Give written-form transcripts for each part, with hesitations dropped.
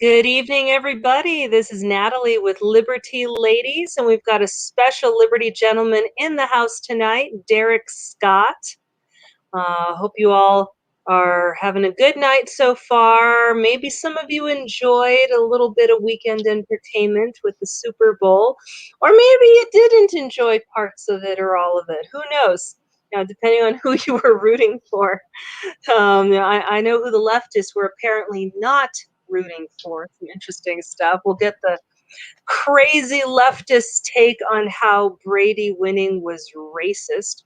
Good evening, everybody. This is Natalie with Liberty Ladies, and we've got a special Liberty gentleman in the house tonight, Dereck Scott. Hope you all are having a good night so far. Maybe some of you enjoyed a little bit of weekend entertainment with the Super Bowl, or maybe you didn't enjoy parts of it or all of it. Who knows? Depending on who you were rooting for. I know who the leftists were apparently not rooting for. Some interesting stuff. We'll get the crazy leftist take on how Brady winning was racist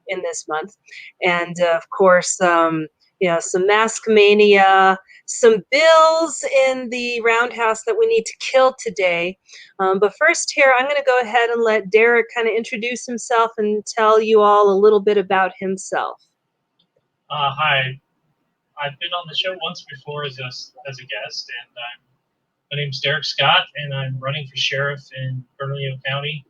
in this month. And of course, some mask mania, some bills in the roundhouse that we need to kill today. But first here, I'm going to go ahead and let Dereck kind of introduce himself and tell you all a little bit about himself. Hi, I've been on the show once before as a guest, and my name's Dereck Scott, and I'm running for sheriff in Bernco County.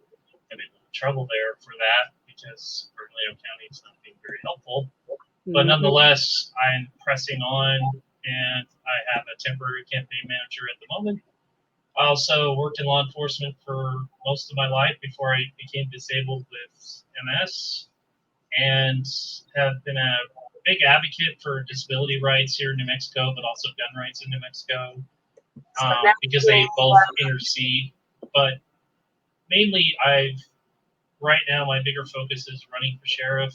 I'm in trouble there for that because Bernco County is not being very helpful. But nonetheless, I'm pressing on, and I have a temporary campaign manager at the moment. I also worked in law enforcement for most of my life before I became disabled with MS, and have been a big advocate for disability rights here in New Mexico, but also gun rights in New Mexico, because they both intercede. But mainly, right now my bigger focus is running for sheriff.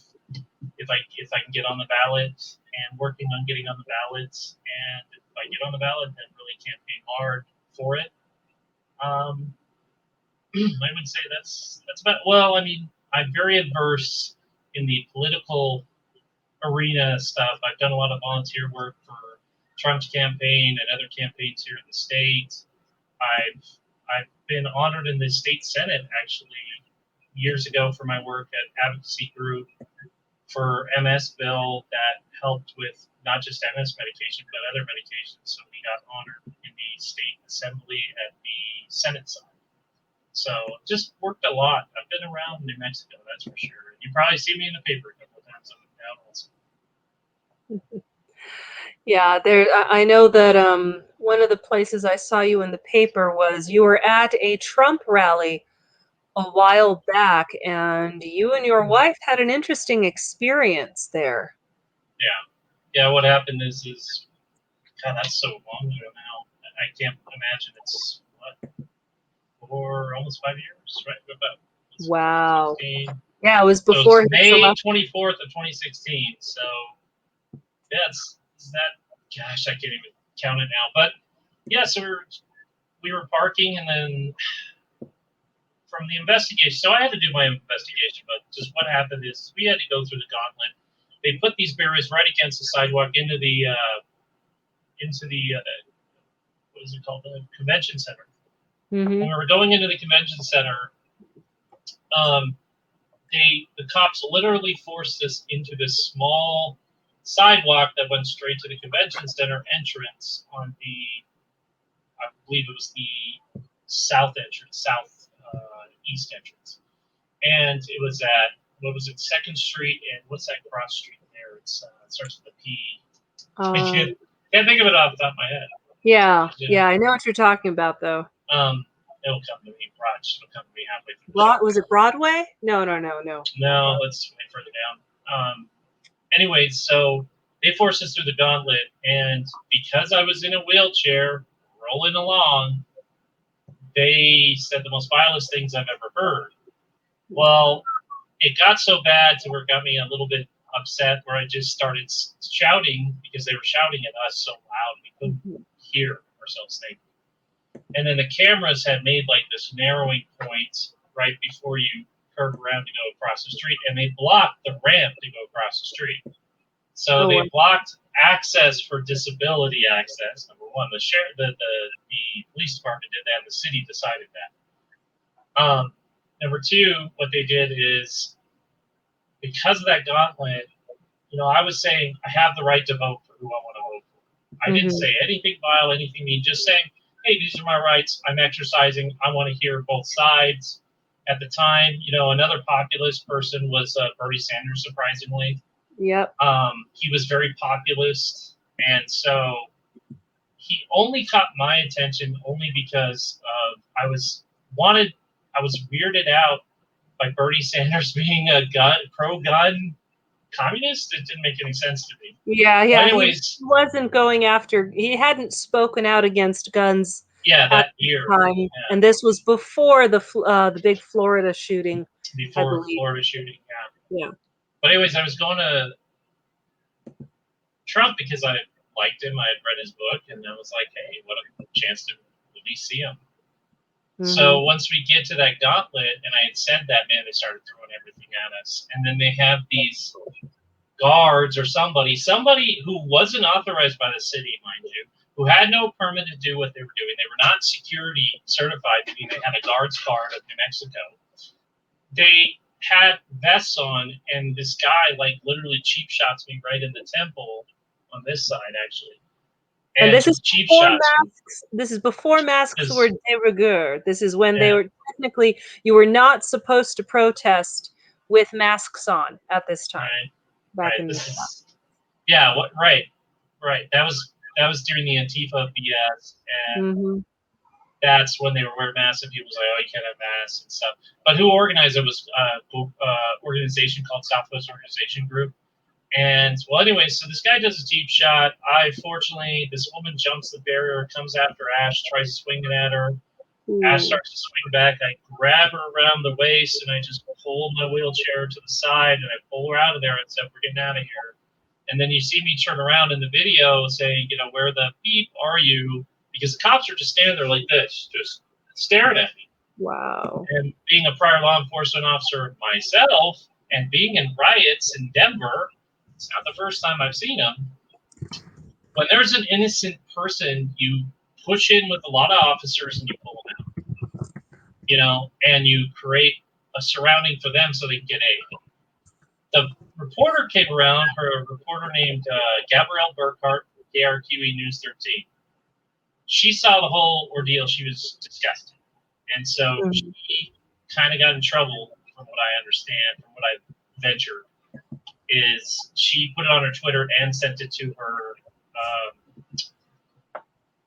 If I can get on the ballot, and working on getting on the ballots, and if I get on the ballot, then really campaign hard for it. I would say that's about. Well, I mean, I'm very adverse in the political arena stuff. I've done a lot of volunteer work for Trump's campaign and other campaigns here in the state. I've been honored in the state senate actually years ago for my work at advocacy group for MS bill that helped with not just MS medication but other medications. So we got honored in the state assembly at the Senate side. So just worked a lot. I've been around New Mexico, that's for sure. You probably see me in the paper a couple of times. I'm down also. Yeah, I know that one of the places I saw you in the paper was you were at a Trump rally a while back, and you and your wife had an interesting experience there. Yeah. What happened is God, that's so long ago now. I can't imagine it's for almost 5 years, right? About wow. 2016. Yeah, it was before May 24th of 2016. So yeah, it's that. Gosh, I can't even count it now. But yeah, so we were parking, and then from the investigation. So I had to do my investigation, but just what happened is we had to go through the gauntlet. They put these barriers right against the sidewalk into the what is it called, the convention center. Mm-hmm. When we were going into the convention center, the cops literally forced us into this small sidewalk that went straight to the convention center entrance on I believe it was the southeast entrance. And it was at, what was it, 2nd Street, and what's that cross street there? It starts with a P. I can't think of it off the top of my head. Yeah, I know what you're talking about, though. It'll come to me. It'll come to me halfway through. Was it Broadway? No. No, let's wait further down. Anyways, so they forced us through the gauntlet, and because I was in a wheelchair rolling along, they said the most vilest things I've ever heard. Well, it got so bad to where it got me a little bit upset, where I just started shouting because they were shouting at us so loud we couldn't hear ourselves think. And then the cameras had made like this narrowing point right before you curve around to go across the street, and they blocked the ramp to go across the street. So they blocked access for disability access. Number one, the police department did that. The city decided that. Number two, what they did is, because of that gauntlet, I was saying I have the right to vote for who I want to vote for. I didn't say anything vile, anything mean, just saying, hey, these are my rights. I'm exercising. I want to hear both sides. At the time, another populist person was Bernie Sanders, surprisingly. Yep. He was very populist, and so he only caught my attention only because I was weirded out by Bernie Sanders being a pro-gun communist. It didn't make any sense to me. Yeah, But he anyways, wasn't going after. He hadn't spoken out against guns. Yeah, at that year. Time, yeah. And this was before the big Florida shooting. Before Florida shooting, yeah. But anyways, I was going to Trump because I liked him. I had read his book, and I was like, hey, what a chance to at least see him. So once we get to that gauntlet, and I had said that, man, they started throwing everything at us. And then they have these guards or somebody who wasn't authorized by the city, mind you, who had no permit to do what they were doing. They were not security certified to be. They had a guards card of New Mexico. They had vests on, and this guy like literally cheap shots me right in the temple on this side, actually. And this is cheap before shots. masks. This is before masks were de rigueur. This is when they were technically, you were not supposed to protest with masks on at this time. Right. Back in yeah. What? Right. That was during the Antifa BS, and that's when they were wearing masks. And people was like, "Oh, you can't have masks and stuff." But who organized it was organization called Southwest Organization Group. And well, anyway, so this guy does a deep shot. Fortunately, this woman jumps the barrier, comes after Ash, tries swinging at her. Ash starts to swing back. I grab her around the waist, and I just pull my wheelchair to the side, and I pull her out of there and said, "We're getting out of here." And then you see me turn around in the video saying, "Where the beep are you?" Because the cops are just standing there like this, just staring at me. Wow. And being a prior law enforcement officer myself, and being in riots in Denver, it's not the first time I've seen them. When there's an innocent person, you push in with a lot of officers and you pull them out. And you create a surrounding for them so they can get aid. The reporter came around, a reporter named Gabrielle Burkhart, KRQE News 13. She saw the whole ordeal. She was disgusted. And so she kind of got in trouble, from what I understand, from what I ventured, is she put it on her Twitter and sent it to her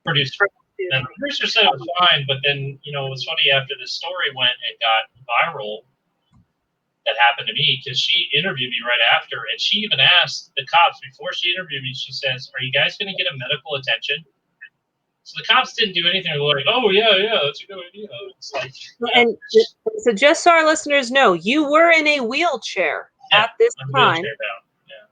producer. And the producer said it was fine, but then, it was funny after this story went and got viral, that happened to me, because she interviewed me right after, and she even asked the cops, before she interviewed me, she says, "Are you guys going to get a medical attention?" So the cops didn't do anything. They were like, "Oh, yeah, that's a good idea." It's like, and so just so our listeners know, you were in a wheelchair at this time.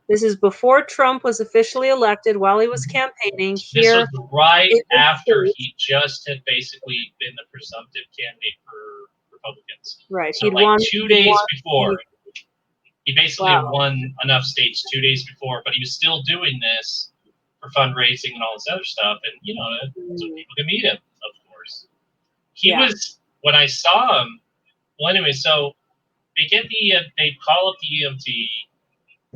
This is before Trump was officially elected, while he was campaigning here. This was right after he just had basically been the presumptive candidate for Republicans. Right. So like 2 days before, he basically won enough states 2 days before, but he was still doing this for fundraising and all this other stuff. And, so people can meet him, of course. He was, when I saw him, well, anyway, so they call up the EMT.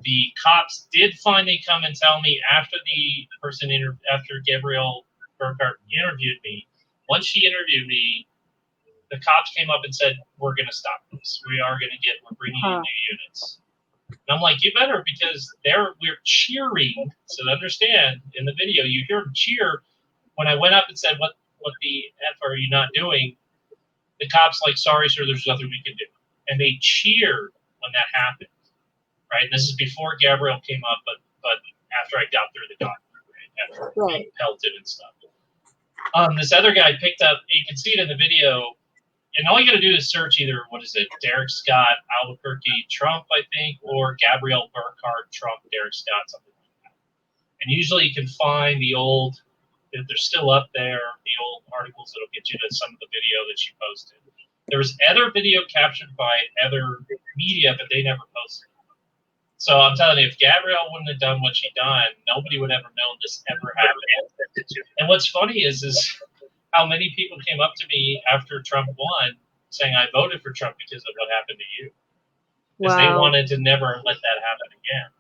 The cops did finally come and tell me after the person after Gabrielle Burkhart interviewed me. Once she interviewed me, the cops came up and said, "We're going to stop this. We're bringing in new units." And I'm like, "You better," because we're cheering. So to understand, in the video, you hear them cheer. When I went up and said, "What the F are you not doing?" The cops like, "Sorry, sir, there's nothing we can do." And they cheered when that happened. Right, and this is before Gabrielle came up, but after I got through the gauntlet, after being pelted and stuff. This other guy picked up. You can see it in the video, and all you got to do is search either Dereck Scott Albuquerque Trump, I think, or Gabrielle Burkhart Trump Dereck Scott, something like that. And usually you can find the old, if they're still up there, the old articles that'll get you to some of the video that she posted. There was other video captured by other media, but they never posted. So I'm telling you, if Gabrielle wouldn't have done what she done, nobody would ever known this ever happened. And what's funny is how many people came up to me after Trump won saying, "I voted for Trump because of what happened to you." Because they wanted to never let that happen again.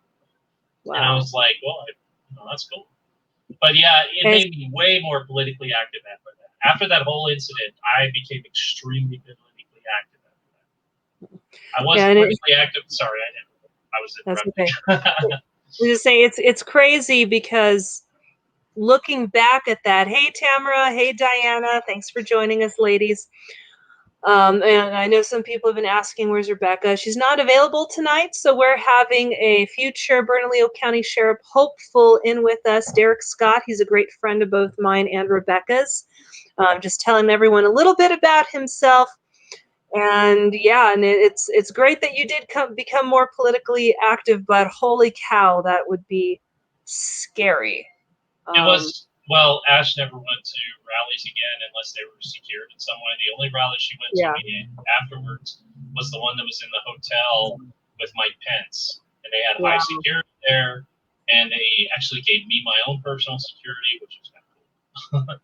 Wow. And I was like, well, that's cool. But yeah, it made me way more politically active after that. After that whole incident, I became extremely politically active after that. I wasn't politically active. Sorry, I didn't. I was interrupting. That's okay. I was just saying, it's crazy because looking back at that. Hey, Tamara. Hey, Diana. Thanks for joining us, ladies. And I know some people have been asking, where's Rebecca? She's not available tonight, so we're having a future Bernalillo County Sheriff hopeful in with us, Dereck Scott. He's a great friend of both mine and Rebecca's. Just telling everyone a little bit about himself. And yeah, and it's great that you did become more politically active, but holy cow, that would be scary. It was, well, Ash never went to rallies again unless they were secured in some way. The only rally she went to afterwards was the one that was in the hotel with Mike Pence. And they had high security there, and they actually gave me my own personal security, which was kind of cool.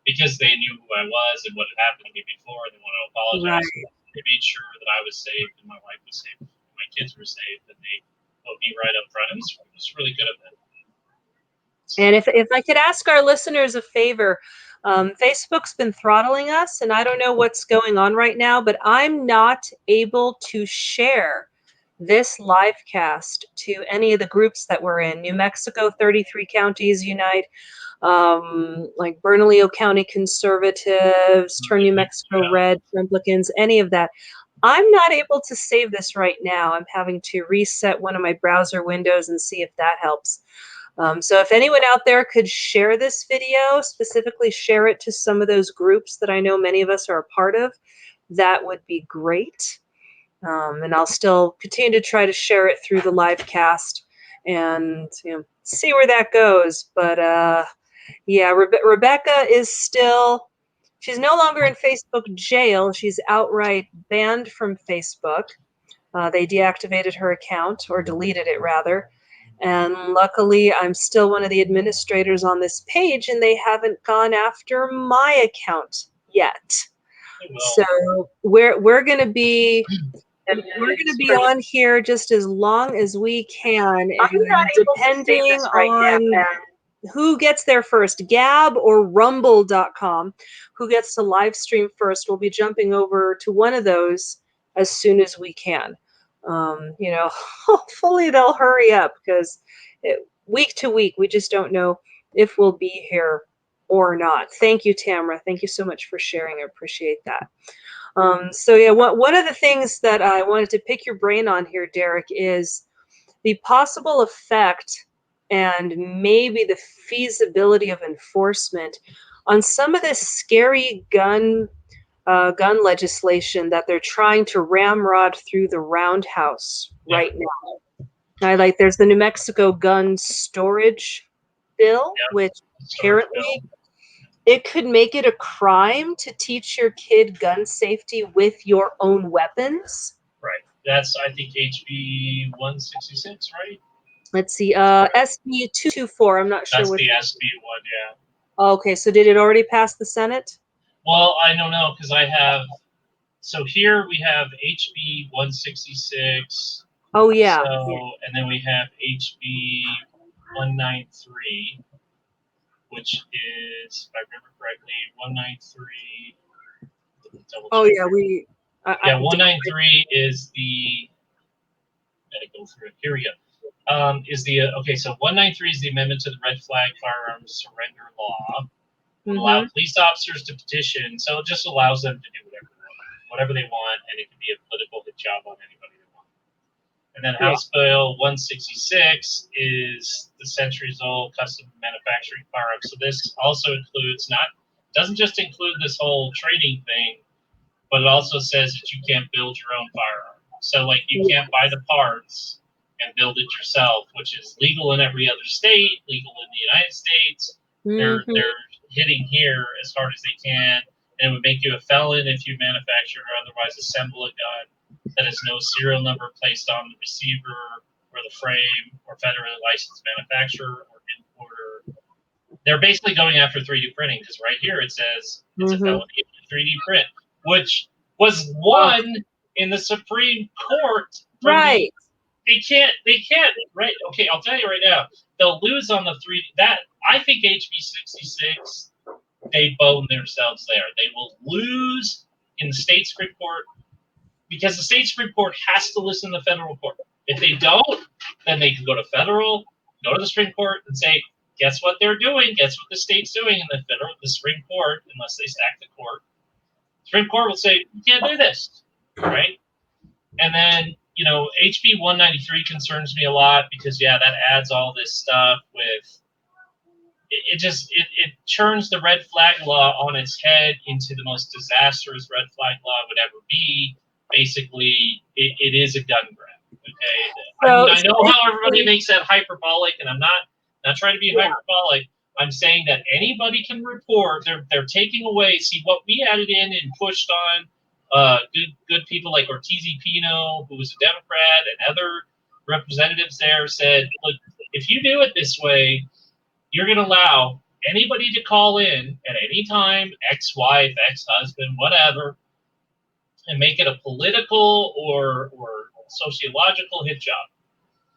Because they knew who I was and what had happened to me before, and they wanted to apologize. Right. They made sure that I was safe and my wife was safe, and my kids were safe, and they put me right up front. It was really good of them. And if I could ask our listeners a favor, Facebook's been throttling us, and I don't know what's going on right now, but I'm not able to share this live cast to any of the groups that we're in. New Mexico 33 Counties Unite, like Bernalillo County Conservatives, Turn New Mexico Red, Republicans, any of that. I'm not able to save this right now. I'm having to reset one of my browser windows and see if that helps. So if anyone out there could share this video, specifically share it to some of those groups that I know many of us are a part of, that would be great. And I'll still continue to try to share it through the live cast and see where that goes. But yeah, Rebecca is still, she's no longer in Facebook jail. She's outright banned from Facebook. They deactivated her account, or deleted it rather. And luckily, I'm still one of the administrators on this page, and they haven't gone after my account yet. So we're going to be on here just as long as we can, and depending on who gets there first, Gab or Rumble.com, who gets to live stream first, we'll be jumping over to one of those as soon as we can. Hopefully they'll hurry up, because week to week, we just don't know if we'll be here or not. Thank you, Tamara. Thank you so much for sharing. I appreciate that. So yeah, one of the things that I wanted to pick your brain on here, Dereck, is the possible effect and maybe the feasibility of enforcement on some of this scary gun legislation that they're trying to ramrod through the roundhouse right now. There's the New Mexico gun storage bill, which apparently it could make it a crime to teach your kid gun safety with your own weapons. Right. That's, I think, HB 166, right? Let's see. SB 224. I'm not sure. That's the SB one, yeah. Okay, so did it already pass the Senate? Well, I don't know, because I have. So here we have HB 166. Oh yeah. So, and then we have HB 193, which is, if I remember correctly, 193. Oh yeah, 193 is the. Gotta go through it. Here we go. Okay, so 193 is the amendment to the red flag firearms surrender law. Allow police officers to petition, so it just allows them to do whatever they want, and it can be a political hit job on anybody they want. And then House Bill 166 is the centuries-old custom manufacturing firearms. So this also includes doesn't just include this whole trading thing, but it also says that you can't build your own firearm. So you can't buy the parts and build it yourself, which is legal in every other state, legal in the United States. They're hitting here as hard as they can, and it would make you a felon if you manufacture or otherwise assemble a gun that has no serial number placed on the receiver or the frame, or federally licensed manufacturer or importer. They're basically going after 3D printing, because right here it says it's a felony if you 3D print, which was won in the Supreme Court. Right. They can't, right? Okay, I'll tell you right now, they'll lose on the 3D. That, I think HB 66, they bone themselves there. They will lose in the state Supreme Court, because the state Supreme Court has to listen to the federal court. If they don't, then they can go to federal, go to the Supreme Court and say, guess what they're doing? Guess what the state's doing in the Supreme Court, unless they stack the court. Supreme Court will say, you can't do this, right? And then, HB 193 concerns me a lot because, that adds all this stuff with, it turns the red flag law on its head into the most disastrous red flag law would ever be. Basically, it is a gun grab, okay? I know how everybody makes that hyperbolic, and I'm not trying to be hyperbolic. I'm saying that anybody can report. They're taking away. See what we added in and pushed on. Good people like Ortiz Pino, who was a Democrat, and other representatives there said, look, if you do it this way, you're going to allow anybody to call in at any time, ex-wife, ex-husband, whatever, and make it a political or sociological hit job.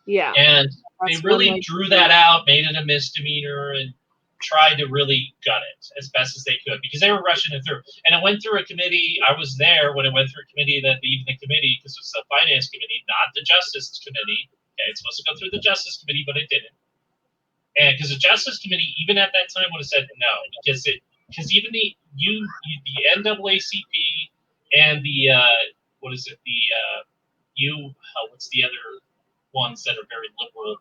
Yeah. And they really drew that out, made it a misdemeanor, and tried to really gut it as best as they could because they were rushing it through. And it went through a committee. I was there when it went through a committee even the committee, because it was the finance committee, not the justice committee. Okay, it's supposed to go through the justice committee, but it didn't. And because the Justice Committee, even at that time, would have said no, because even the NAACP and the what's the other ones that are very liberal?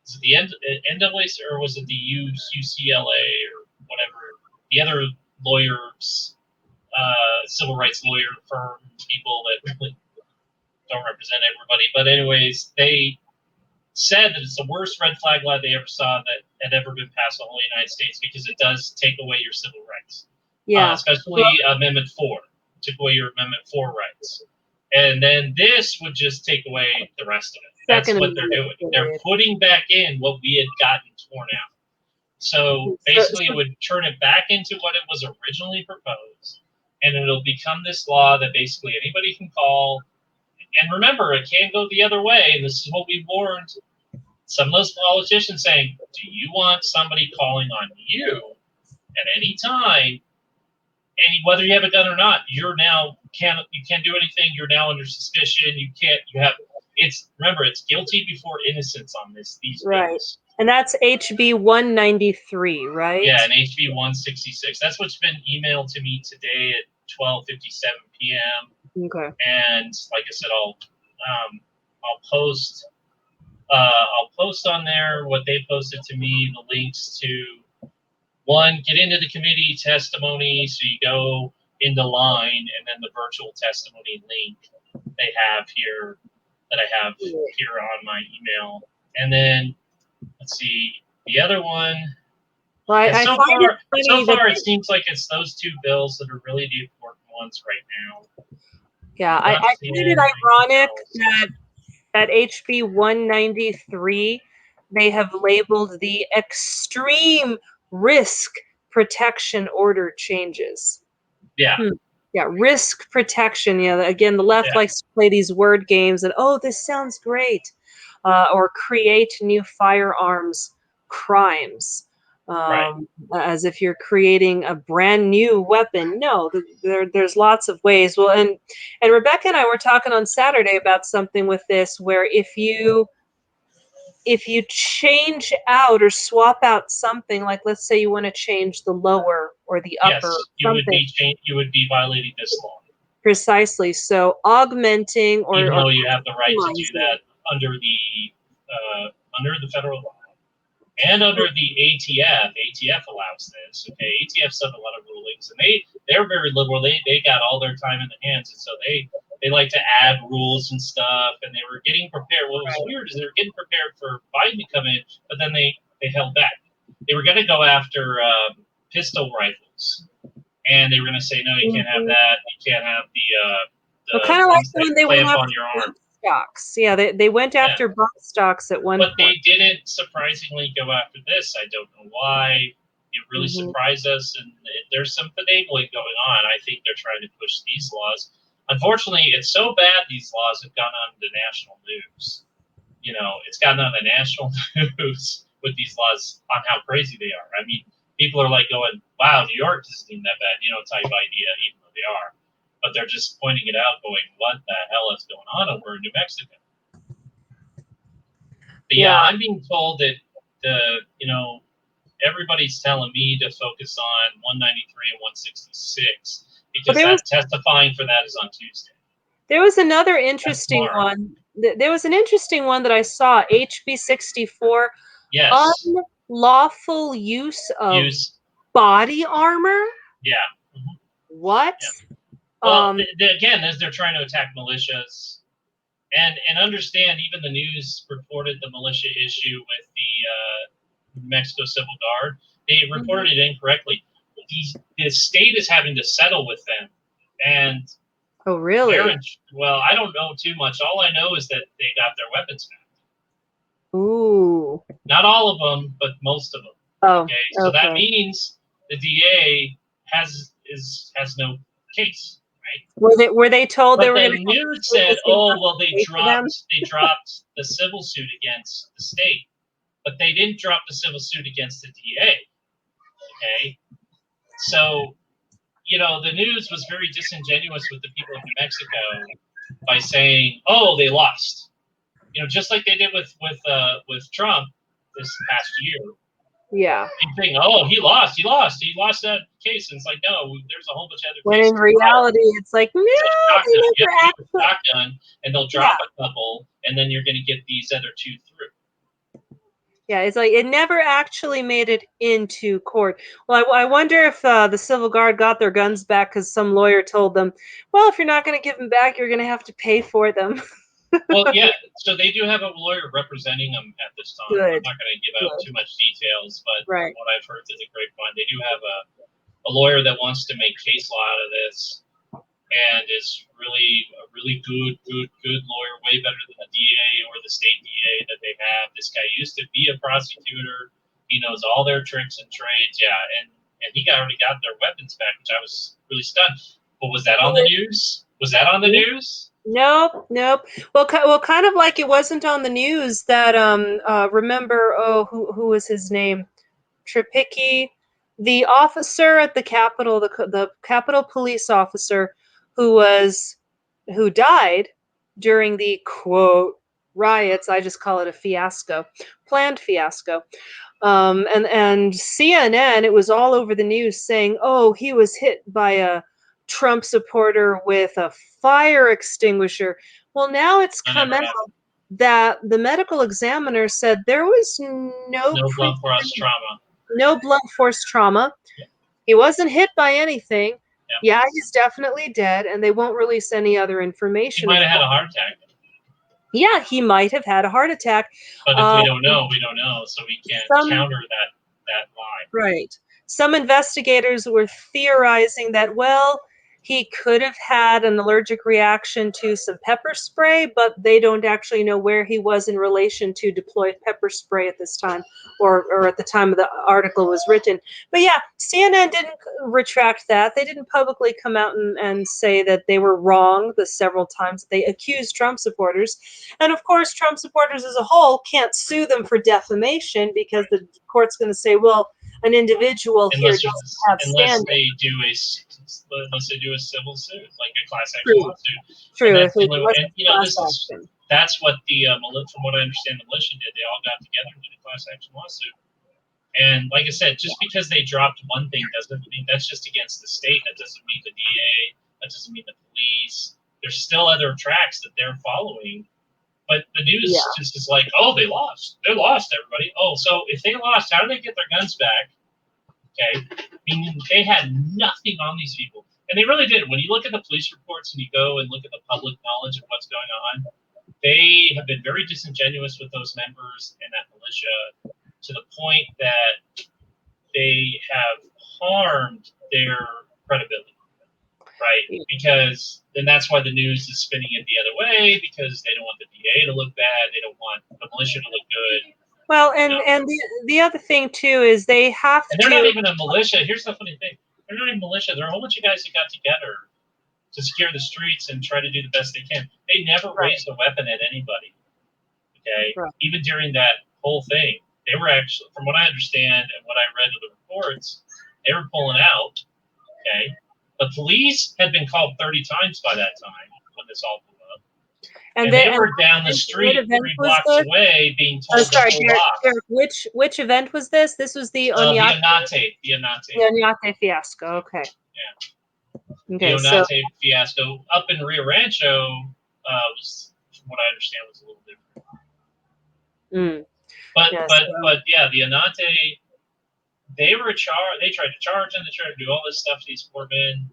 Is it the NAACP or was it the UCLA or whatever? The other lawyers, civil rights lawyer firm people that really don't represent everybody, but anyways, they said that it's the worst red flag law they ever saw that had ever been passed in the whole United States because it does take away your civil rights. Yeah. Especially Amendment 4. Took away your Amendment 4 rights. And then this would just take away the rest of it. That's what they're doing. They're putting back in what we had gotten torn out. So basically it would turn it back into what it was originally proposed. And it'll become this law that basically anybody can call. And remember, it can't go the other way. And this is what we warned some of those politicians saying, do you want somebody calling on you at any time? And whether you have a gun or not, you can't do anything. You're now under suspicion. Remember, it's guilty before innocence on these right. bills. And that's HB 193, right? Yeah, and HB 166. That's what's been emailed to me today at 12:57 p.m. Okay. And like I said, I'll post on there what they posted to me, the links to get into the committee testimony. So you go in the line, and then the virtual testimony link they have here that I have here on my email. And then let's see the other one. Well, so far, it seems like it's those two bills that are really the important ones right now. Yeah, I find it ironic that HB 193, they have labeled the extreme risk protection order changes. Yeah. Yeah, risk protection. Again, the left likes to play these word games and, this sounds great. Or create new firearms crimes. As if you're creating a brand new weapon. No, there's lots of ways. Well, and Rebecca and I were talking on Saturday about something with this, where if you change out or swap out something, like let's say you want to change the lower or the upper, you would be violating this law. Precisely. So augmenting even though you have the right to do that under the federal law. And under the ATF allows this. Okay, ATF's done a lot of rulings, and they're very liberal. They got all their time in the hands, and so they like to add rules and stuff. And they were getting prepared. What was weird is they were getting prepared for Biden to come in, but then they held back. They were going to go after pistol rifles, and they were going to say, no, you can't have that. You can't have the kind of like when they went on your arm. Stocks. Yeah, they went after bump stocks at one point. But they didn't surprisingly go after this. I don't know why. It really surprised us, and there's some finagling going on. I think they're trying to push these laws. Unfortunately, it's so bad these laws have gone on the national news. It's gotten on the national news with these laws on how crazy they are. I mean, people are like going, wow, New York isn't even that bad, type idea, even though they are. But they're just pointing it out, going, what the hell is going on over in New Mexico? But I'm being told that everybody's telling me to focus on 193 and 166 But because testifying for that is on Tuesday. There was another interesting one. There was an interesting one that I saw, HB 64. Yes. Unlawful use of body armor? Yeah. Mm-hmm. What? Yeah. Well, again, as they're trying to attack militias, and understand, even the news reported the militia issue with the New Mexico Civil Guard. They reported it incorrectly. The state is having to settle with them, and oh, really? Well, I don't know too much. All I know is that they got their weapons back. Ooh. Not all of them, but most of them. Oh, okay. So that means the DA has no case, right? Were they told they were going to? The news said, "Oh, well, they dropped the civil suit against the state, but they didn't drop the civil suit against the DA." Okay, so the news was very disingenuous with the people of New Mexico by saying, "Oh, they lost," just like they did with Trump this past year. Yeah. They think, "Oh, he lost that case," and it's like, no, there's a whole bunch of other when cases. In reality, it's like, no, you have to do a shotgun, and they'll drop a couple, and then you're going to get these other two through. Yeah, it's like it never actually made it into court. Well, I wonder if the Civil Guard got their guns back because some lawyer told them, well, if you're not going to give them back, you're going to have to pay for them. Well, yeah, so they do have a lawyer representing them at this time. Good. I'm not going to give out too much details, but right. From what I've heard through the grapevine, they do have a lawyer that wants to make case law out of this, and is a really good lawyer, way better than the DA or the state DA that they have. This guy used to be a prosecutor. He knows all their tricks and trades. Yeah, and he already got their weapons back, which I was really stunned. But was that on the news? Was that on the news? Nope. Well, kind of like it wasn't on the news that remember, who was his name? Tripicki, the officer at the Capitol, the Capitol police officer who died during the quote riots. I just call it a fiasco, planned fiasco. And CNN, it was all over the news saying, oh, he was hit by a Trump supporter with a fire extinguisher. Well, now it's come out that the medical examiner said there was no blunt force trauma. No blunt force trauma. Yeah. He wasn't hit by anything. Yeah. He's definitely dead, and they won't release any other information. He might have had a heart attack. Yeah, he might have had a heart attack. But if we don't know, so we can't counter that lie. Right. Some investigators were theorizing that, well, he could have had an allergic reaction to some pepper spray, but they don't actually know where he was in relation to deployed pepper spray at this time, or at the time of the article was written. But yeah, CNN didn't retract that. They didn't publicly come out and say that they were wrong the several times they accused Trump supporters. And of course, Trump supporters as a whole can't sue them for defamation because the court's going to say, well, an individual unless they do a civil suit, like a class action lawsuit. True. That's what from what I understand, the militia did. They all got together and did a class action lawsuit. And like I said, just because they dropped one thing doesn't mean that's just against the state. That doesn't mean the DA. That doesn't mean the police. There's still other tracks that they're following. But the news just is like, oh, they lost. They lost, everybody. Oh, so if they lost, how do they get their guns back? Okay. Meaning they had nothing on these people. And they really did. When you look at the police reports and you go and look at the public knowledge of what's going on, they have been very disingenuous with those members and that militia to the point that they have harmed their credibility. Right, because then that's why the news is spinning it the other way, because they don't want the DA to look bad, they don't want the militia to look good. Well, and the other thing too is they have to. And they're not even a militia. Here's the funny thing: they're not even militia. They're a whole bunch of guys that got together to secure the streets and try to do the best they can. They never raised a weapon at anybody. Okay, even during that whole thing, they were actually, from what I understand and what I read of the reports, they were pulling out. Okay. The police had been called 30 times by that time when this all blew up. And they were down the street 3 blocks away being told to hold off. Derek, which event was this? This was the Oñate. The Oñate fiasco. Okay. Yeah. Okay, the Oñate fiasco up in Rio Rancho was, from what I understand, was a little different. But yeah, the Oñate, they tried to charge them. They tried to do all this stuff to these poor men.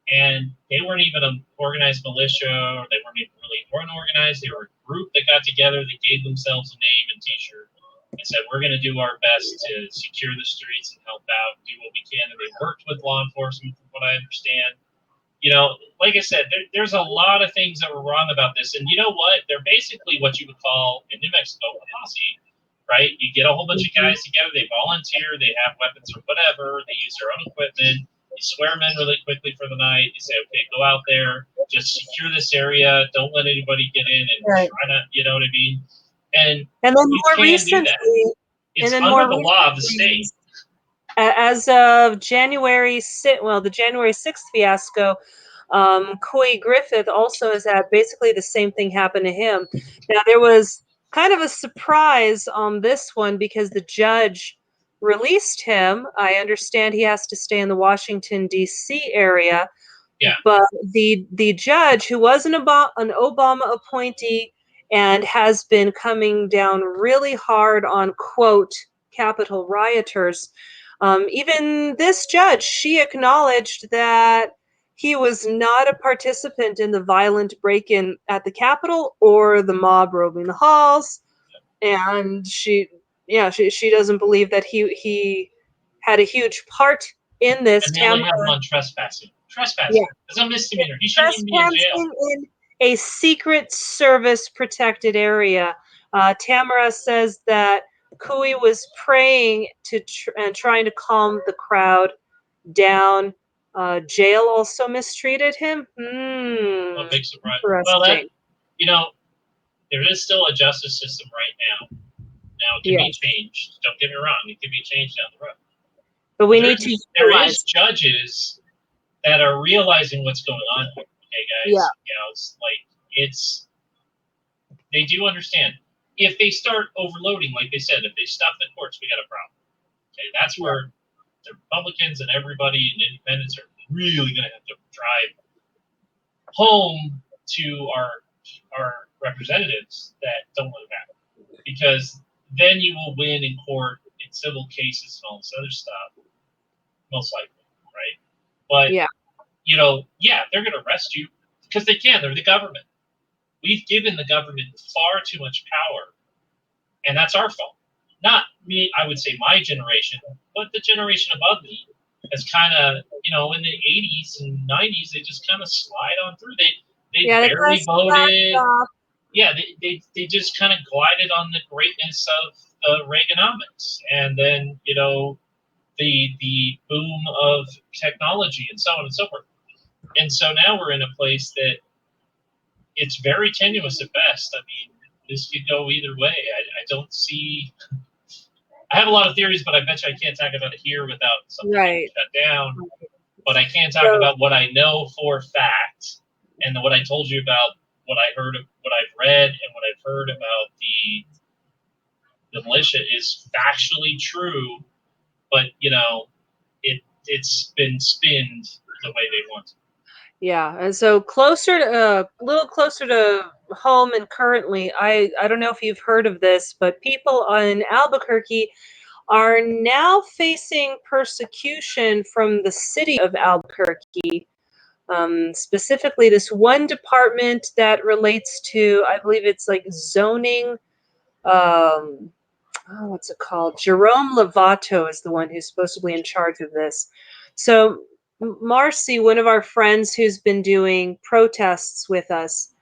And they weren't even an organized militia, or they weren't even really unorganized. They were a group that got together, that gave themselves a name and T-shirt, and said, "We're going to do our best to secure the streets and help out, do what we can." And they worked with law enforcement, from what I understand. You know, like I said, there's a lot of things that were wrong about this. And you know what? They're basically what you would call in New Mexico a posse, right? You get a whole bunch of guys together, they volunteer, they have weapons or whatever, they use their own equipment. You swear them in really quickly for the night. You say, okay, go out there, just secure this area. Don't let anybody get in and try to, you know what I mean? And then more recently, it's under the law of the state. As of January 6th, well, the January 6th fiasco, Coy Griffith also has had basically the same thing happen to him. Now, there was kind of a surprise on this one because the judge released him. I understand he has to stay in the Washington, D.C. area. Yeah. But the judge, who was an Obama appointee and has been coming down really hard on, quote, Capitol rioters, even this judge, she acknowledged that he was not a participant in the violent break-in at the Capitol or the mob roaming the halls. And she doesn't believe that he had a huge part in this. And they only have him on trespassing. Trespassing. It's a misdemeanor. He shouldn't even be in jail. In a Secret Service protected area. Tamara says that Cooey was praying and trying to calm the crowd down. Jail also mistreated him. A big surprise. Well, you know, there is still a justice system right now. Now, it can be changed. Don't get me wrong. It can be changed down the road. But we need to There is judges that are realizing what's going on here. Okay, guys? Yeah. You know, they do understand. If they start overloading, like they said, if they stuff the courts, we got a problem. Okay, that's where the Republicans and everybody and independents are really going to have to drive home to our representatives that don't let it happen. Because then you will win in court in civil cases and all this other stuff, most likely, right? But, you know, they're going to arrest you because they can. They're the government. We've given the government far too much power, and that's our fault. Not me, I would say my generation, but the generation above me has kind of, you know, in the 80s and 90s, they just kind of slide on through. They barely voted. Yeah, they just kind of glided on the greatness of the Reaganomics, and then, you know, the boom of technology and so on and so forth. And so now we're in a place that it's very tenuous at best. I mean, this could go either way. I don't see. I have a lot of theories, but I bet you I can't talk about it here without something getting shut down. But I can talk about what I know for fact, and what I told you about what I heard, what I've read, and what I've heard about the militia is factually true. But you know, it's been spinned the way they want to. Yeah, and so a little closer to home and currently, I don't know if you've heard of this, but people in Albuquerque are now facing persecution from the city of Albuquerque. Specifically, this one department that relates to, I believe it's like zoning. What's it called? Jerome Lovato is the one who's supposedly in charge of this. So Marcy, one of our friends who's been doing protests with us,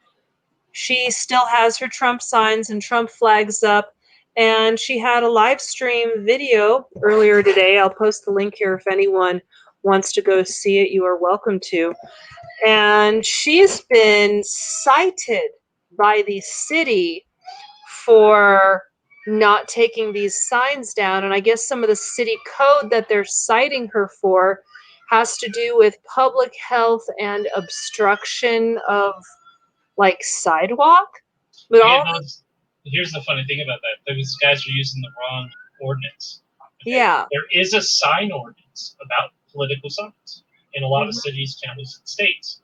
she still has her Trump signs and Trump flags up, and she had a live stream video earlier today. I'll post the link here if anyone wants to go see it. You are welcome to. And she's been cited by the city for not taking these signs down. And I guess some of the city code that they're citing her for has to do with public health and obstruction of like sidewalk. But Yeah, all no, here's the funny thing about that. Those guys are using the wrong ordinance. Okay? yeah. There is a sign ordinance about political signs in a lot of cities, counties, and states.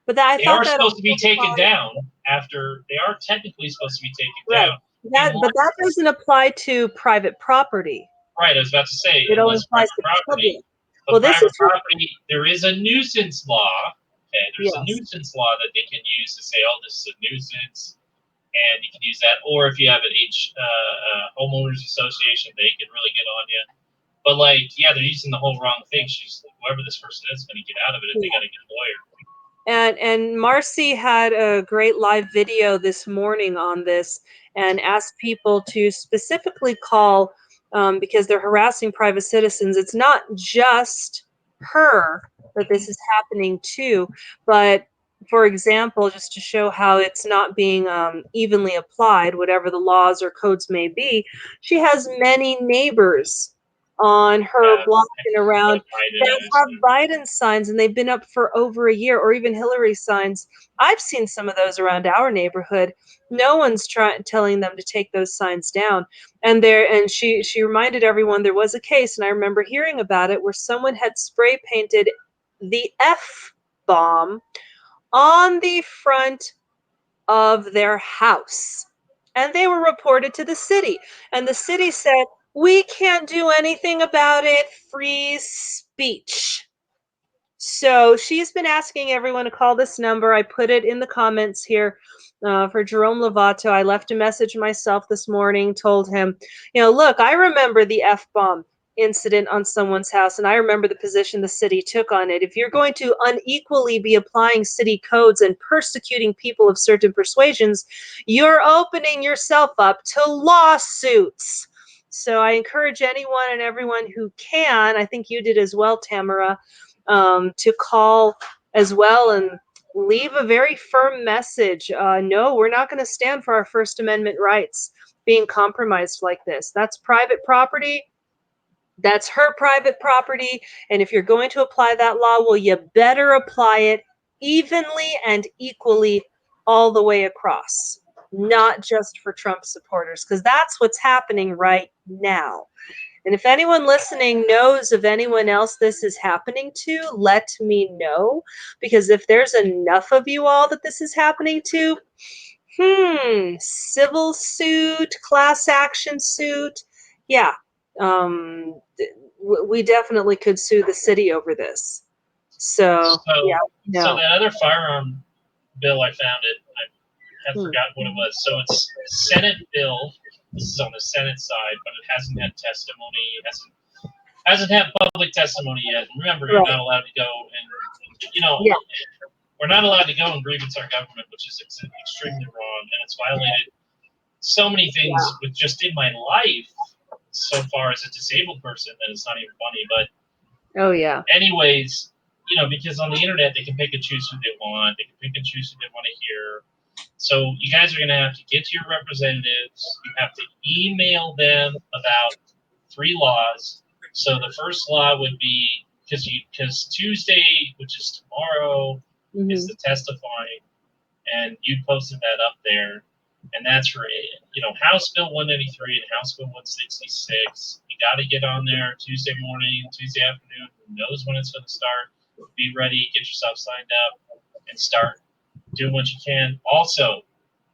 But that, I They thought are that supposed to be taken applied, down after, they are technically supposed to be taken right. down. But that doesn't apply to private property. Right, I was about to say, It only unless applies private to property. public. But Well, this private is for, property, there is a nuisance law. Okay, there's a yes. nuisance law that they can use to say, oh, this is a nuisance, and you can use that. Or if you have an homeowners association, they can really get on you. But like, yeah, they're using the whole wrong thing. Whoever this person is going to get out of it if they got a good lawyer. And Marcy had a great live video this morning on this and asked people to specifically call because they're harassing private citizens. It's not just her that this is happening to, but for example, just to show how it's not being evenly applied, whatever the laws or codes may be, she has many neighbors on her block and around that have Biden signs, and they've been up for over a year, or even Hillary signs. I've seen some of those around our neighborhood. No one's telling them to take those signs down. And she reminded everyone there was a case, and I remember hearing about it, where someone had spray painted the F bomb on the front of their house. And they were reported to the city. And the city said, we can't do anything about it. Free speech. So she's been asking everyone to call this number. I put it in the comments here for Jerome Lovato. I left a message myself this morning, told him, look, I remember the F-bomb incident on someone's house, and I remember the position the city took on it. If you're going to unequally be applying city codes and persecuting people of certain persuasions, you're opening yourself up to lawsuits. So I encourage anyone and everyone who can, I think you did as well, Tamara, to call as well and leave a very firm message. No, we're not going to stand for our First Amendment rights being compromised like this. That's private property. That's her private property. And if you're going to apply that law, well, you better apply it evenly and equally all the way across, not just for Trump supporters, because that's what's happening right now. And if anyone listening knows of anyone else this is happening to, let me know. Because if there's enough of you all that this is happening to, civil suit, class action suit, yeah, we definitely could sue the city over this. So yeah, no. So that other firearm bill, I found it. I had forgotten what it was. So it's Senate bill. This is on the Senate side, but it hasn't had testimony. It hasn't had public testimony yet. Remember, you're not allowed to go and we're not allowed to go and grievance our government, which is extremely wrong, and it's violated so many things with just in my life so far as a disabled person that it's not even funny. But anyways, because on the internet they can pick and choose who they want. They can pick and choose who they want to hear. So you guys are going to have to get to your representatives. You have to email them about 3 laws. So the first law would be, because Tuesday, which is tomorrow, is the testifying, and you posted that up there, and that's for House Bill 193 and House Bill 166. You got to get on there Tuesday morning, Tuesday afternoon. Who knows when it's going to start? Be ready, get yourself signed up, and start doing what you can. Also,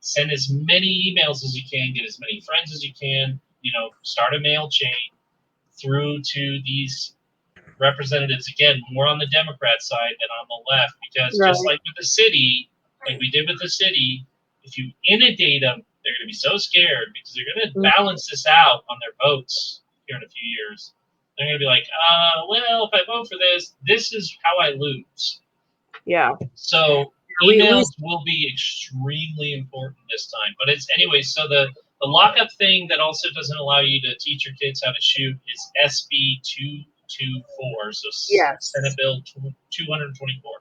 send as many emails as you can, get as many friends as you can. Start a mail chain through to these representatives, again, more on the Democrat side than on the left, because just like with the city, like we did with the city, if you inundate them, they're going to be so scared because they're going to balance this out on their votes here in a few years. They're going to be like, well, if I vote for this, this is how I lose. Yeah. So emails will be extremely important this time. But it's anyway, so the lockup thing that also doesn't allow you to teach your kids how to shoot is SB 224, so Senate Bill 224.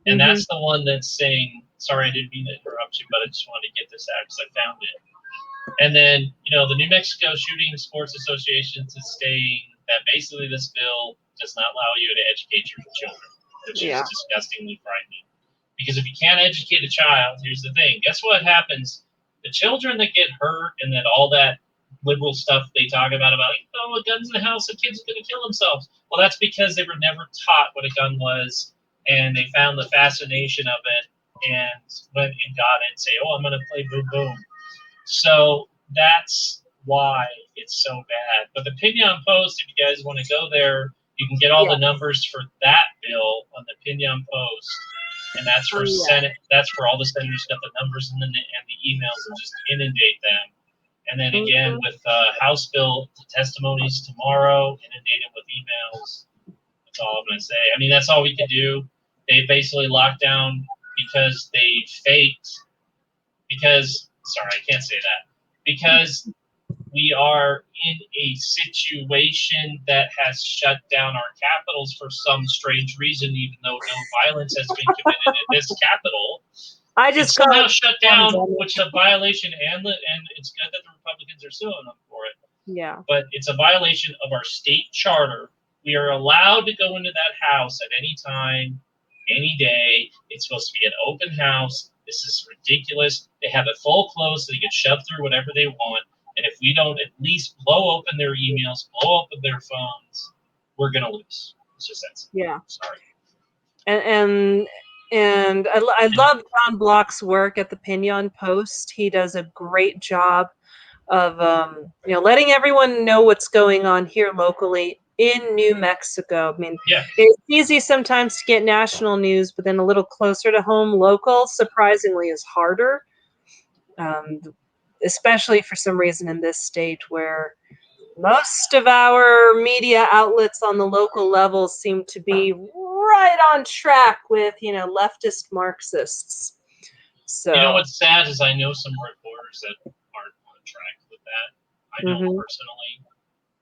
And that's the one that's saying, sorry, I didn't mean to interrupt you, but I just wanted to get this out because I found it. And then, the New Mexico Shooting Sports Associations is saying that basically this bill does not allow you to educate your children, which is disgustingly frightening. Because if you can't educate a child, here's the thing. Guess what happens? The children that get hurt and that all that liberal stuff they talk about, a gun's in the house, a kid's going to kill themselves. Well, that's because they were never taught what a gun was, and they found the fascination of it and went and got it and say, oh, I'm going to play boom boom. So that's why it's so bad. But the Pinion Post, if you guys want to go there, you can get all the numbers for that bill on the Pinion Post. And that's for Senate. That's for all the senators got the numbers and the emails and just inundate them. And then again with House bill testimonies tomorrow, inundated with emails. That's all I'm going to say. I mean, that's all we can do. They basically locked down because they faked. Sorry, I can't say that. Because we are in a situation that has shut down our capitals for some strange reason, even though no violence has been committed in this capital. It's somehow shut down, which is a violation, and it's good that the Republicans are suing them for it. Yeah. But it's a violation of our state charter. We are allowed to go into that house at any time, any day. It's supposed to be an open house. This is ridiculous. They have it full closed so they can shove through whatever they want. And if we don't at least blow open their emails, blow open their phones, we're going to lose. It's just that simple. Yeah. Sorry. And I love John Block's work at the Pinion Post. He does a great job of letting everyone know what's going on here locally in New Mexico. I mean, it's easy sometimes to get national news, but then a little closer to home, local, surprisingly, is harder. Especially for some reason in this state where most of our media outlets on the local level seem to be right on track with, leftist Marxists. So you know what's sad is I know some reporters that aren't on track with that. I know them personally,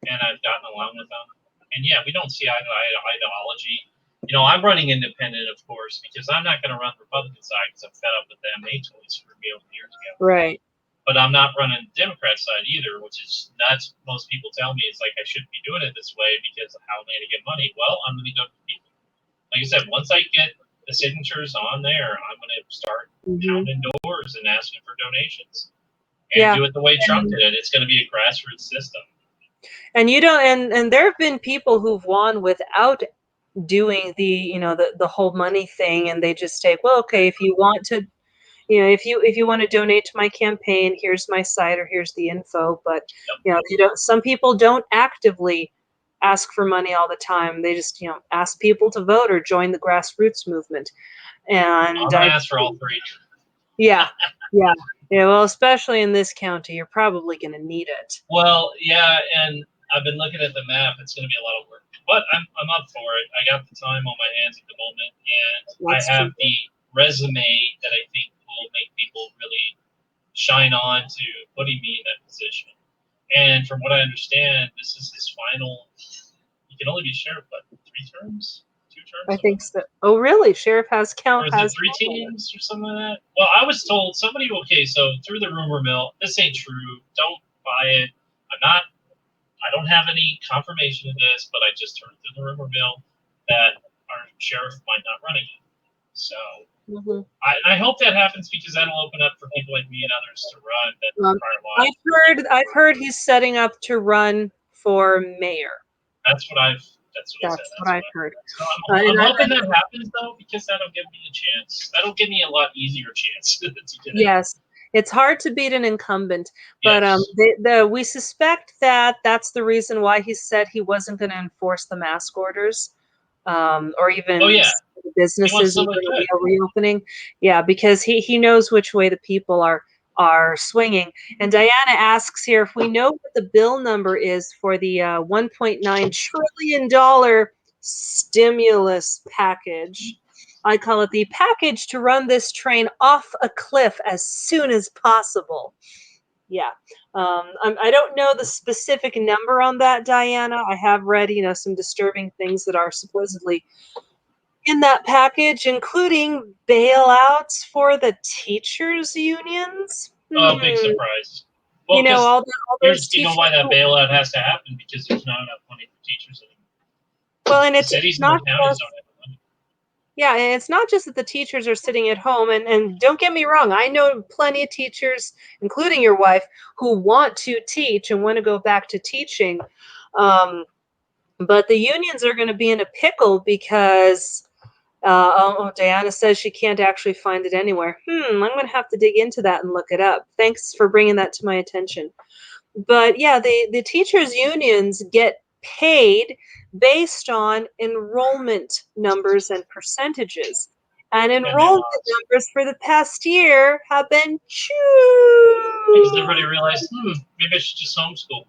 and I've gotten along with them. And yeah, we don't see eye to eye ideology. I'm running independent, of course, because I'm not going to run the Republican side because I'm fed up with them. They totally screwed me over years ago. Right. But I'm not running the Democrat side either, which is nuts. Most people tell me it's like I shouldn't be doing it this way because how am I going to get money? Well, I'm going to go to people. Like I said, once I get the signatures on there, I'm going to start pounding doors and asking for donations. And do it the way Trump did it. It's going to be a grassroots system. And and there have been people who've won without doing the whole money thing, and they just take, well, okay, if you want to. If you want to donate to my campaign, here's my site or here's the info. But if you don't, some people don't actively ask for money all the time. They just ask people to vote or join the grassroots movement. And I'm gonna ask for all three. Yeah. Well, especially in this county, you're probably going to need it. Well, yeah, and I've been looking at the map. It's going to be a lot of work, but I'm up for it. I got the time on my hands at the moment, and I have the resume that I think will make people really shine on to putting me in that position. And from what I understand, this is his final. He can only be sheriff, but 3 terms, 2 terms. I think so. Oh, really? Sheriff has Or is it 3 teams or something like that? Well, I was told somebody. Okay, so through the rumor mill, this ain't true. Don't buy it. I don't have any confirmation of this, but I just heard through the rumor mill that our sheriff might not run again. So I hope that happens because that'll open up for people like me and others to run. I've heard he's setting up to run for mayor. That's what I've heard. So I'm hoping that happens though, because that'll give me a chance. That'll give me a lot easier chance to get it. Yes. It's hard to beat an incumbent, but we suspect that that's the reason why he said he wasn't going to enforce the mask orders, or even businesses reopening. Yeah, because he knows which way the people are swinging. And Diana asks here if we know what the bill number is for the $1.9 trillion stimulus package. I call it the package to run this train off a cliff as soon as possible. Yeah. I don't know the specific number on that, Diana. I have read, some disturbing things that are supposedly in that package, including bailouts for the teachers' unions. Oh, big surprise. Well, all those you know why that bailout has to happen? Because there's not enough money for teachers anymore. Well, and the cities and the counties don't have the money. Yeah, and it's not just that the teachers are sitting at home, and don't get me wrong, I know plenty of teachers, including your wife, who want to teach and want to go back to teaching. Um, but the unions are going to be in a pickle because Diana says she can't actually find it anywhere. I'm going to have to dig into that and look it up. Thanks for bringing that to my attention. But yeah, the teachers unions get paid based on enrollment numbers and percentages. And And they enrollment lost numbers for the past year have been because everybody realized, maybe I should just homeschool.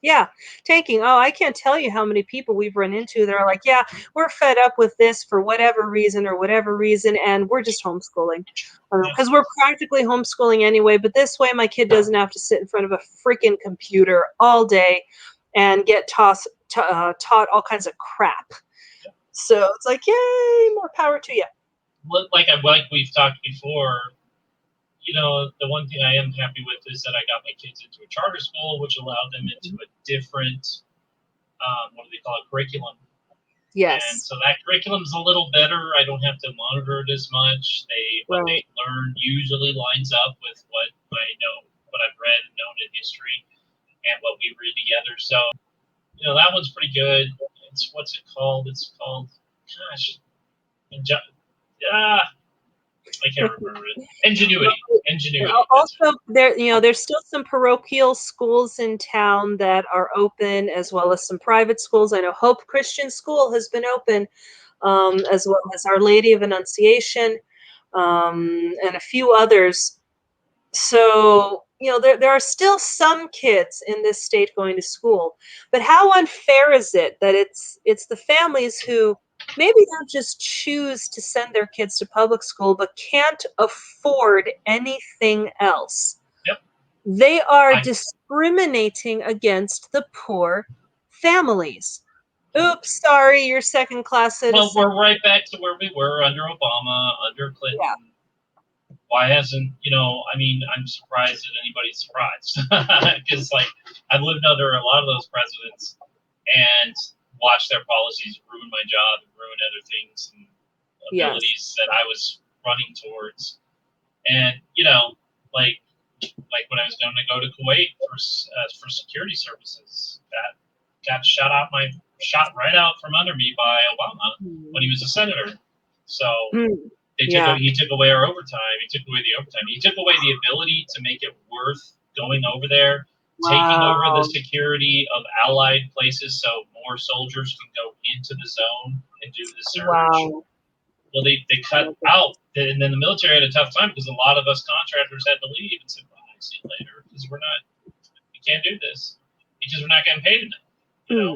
yeah, tanking. Oh, I can't tell you how many people we've run into that are like, yeah, we're fed up with this for whatever reason or whatever reason, and we're just homeschooling. Because we're practically homeschooling anyway, but this way my kid doesn't have to sit in front of a freaking computer all day and get taught all kinds of crap. So it's like, yay, more power to you. Like we've talked before, the one thing I am happy with is that I got my kids into a charter school, which allowed them into a different, what do they call it, curriculum. Yes. And so that curriculum's a little better. I don't have to monitor it as much. What they learn usually lines up with what I know, what I've read and known in history, and what we read together. So, that one's pretty good. What's it called? It's called, gosh, I can't remember it. Ingenuity. Also, there's still some parochial schools in town that are open, as well as some private schools. I know Hope Christian School has been open, as well as Our Lady of Annunciation, and a few others. So, there are still some kids in this state going to school. But how unfair is it that it's the families who maybe don't just choose to send their kids to public school, but can't afford anything else? Yep. They are discriminating against the poor families. Oops, sorry, you're second-class citizen. Well, we're right back to where we were under Obama, under Clinton. Yeah. Why hasn't, I'm surprised that anybody's surprised. Because, I've lived under a lot of those presidents and watched their policies ruin my job and ruin other things and abilities that I was running towards. And, like when I was going to go to Kuwait for security services, that got shot right out from under me by Obama when he was a senator. So he took away our overtime. He took away the overtime. He took away the ability to make it worth going over there, taking over the security of allied places so more soldiers can go into the zone and do the surge. Wow. Well, they cut out, and then the military had a tough time because a lot of us contractors had to leave and said, well, I'll see you later because we can't do this because we're not getting paid enough.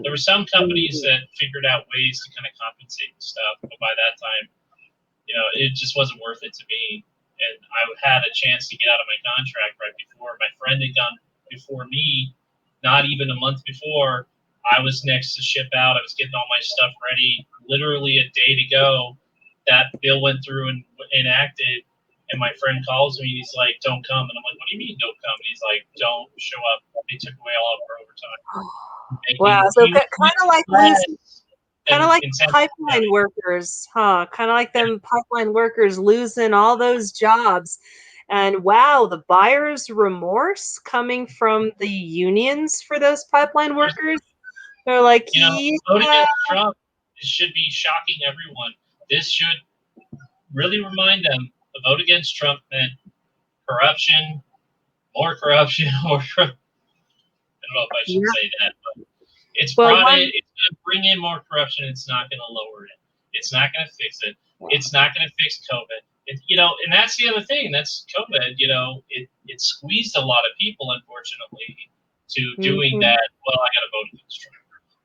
There were some companies that figured out ways to kind of compensate and stuff, but by that time, it just wasn't worth it to me. And I had a chance to get out of my contract right before. My friend had gone before me, not even a month before. I was next to ship out. I was getting all my stuff ready. Literally a day to go, that bill went through and enacted. And my friend calls me and he's like, don't come. And I'm like, what do you mean don't come? And he's like, don't show up. They took away all of our overtime. Wow. So kind of like losing. Kind of like pipeline workers, huh? Kind of like them pipeline workers losing all those jobs. And wow, the buyer's remorse coming from the unions for those pipeline workers. They're like, voting against Trump, this should be shocking everyone. This should really remind them the vote against Trump meant corruption, more corruption, more corruption. I don't know if I should say that, but it's going to bring in more corruption. It's not going to lower it. It's not going to fix it. It's not going to fix COVID. And that's the other thing. That's COVID. It squeezed a lot of people, unfortunately, to doing that. Well, I got to vote against Trump.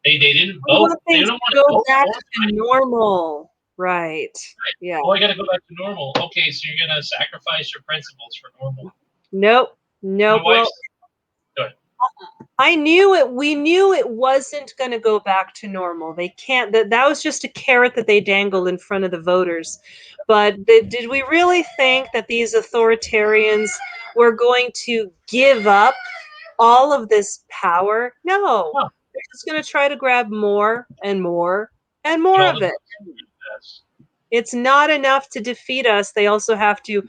They didn't vote. They don't want to go back to normal. Right. Yeah. Oh, I got to go back to normal. Okay, so you're going to sacrifice your principles for normal. Nope. Well, I knew it. We knew it wasn't going to go back to normal. They can't. That was just a carrot that they dangled in front of the voters. But did we really think that these authoritarians were going to give up all of this power? No. They're just going to try to grab more and more and more of it. It's not enough to defeat us. They also have to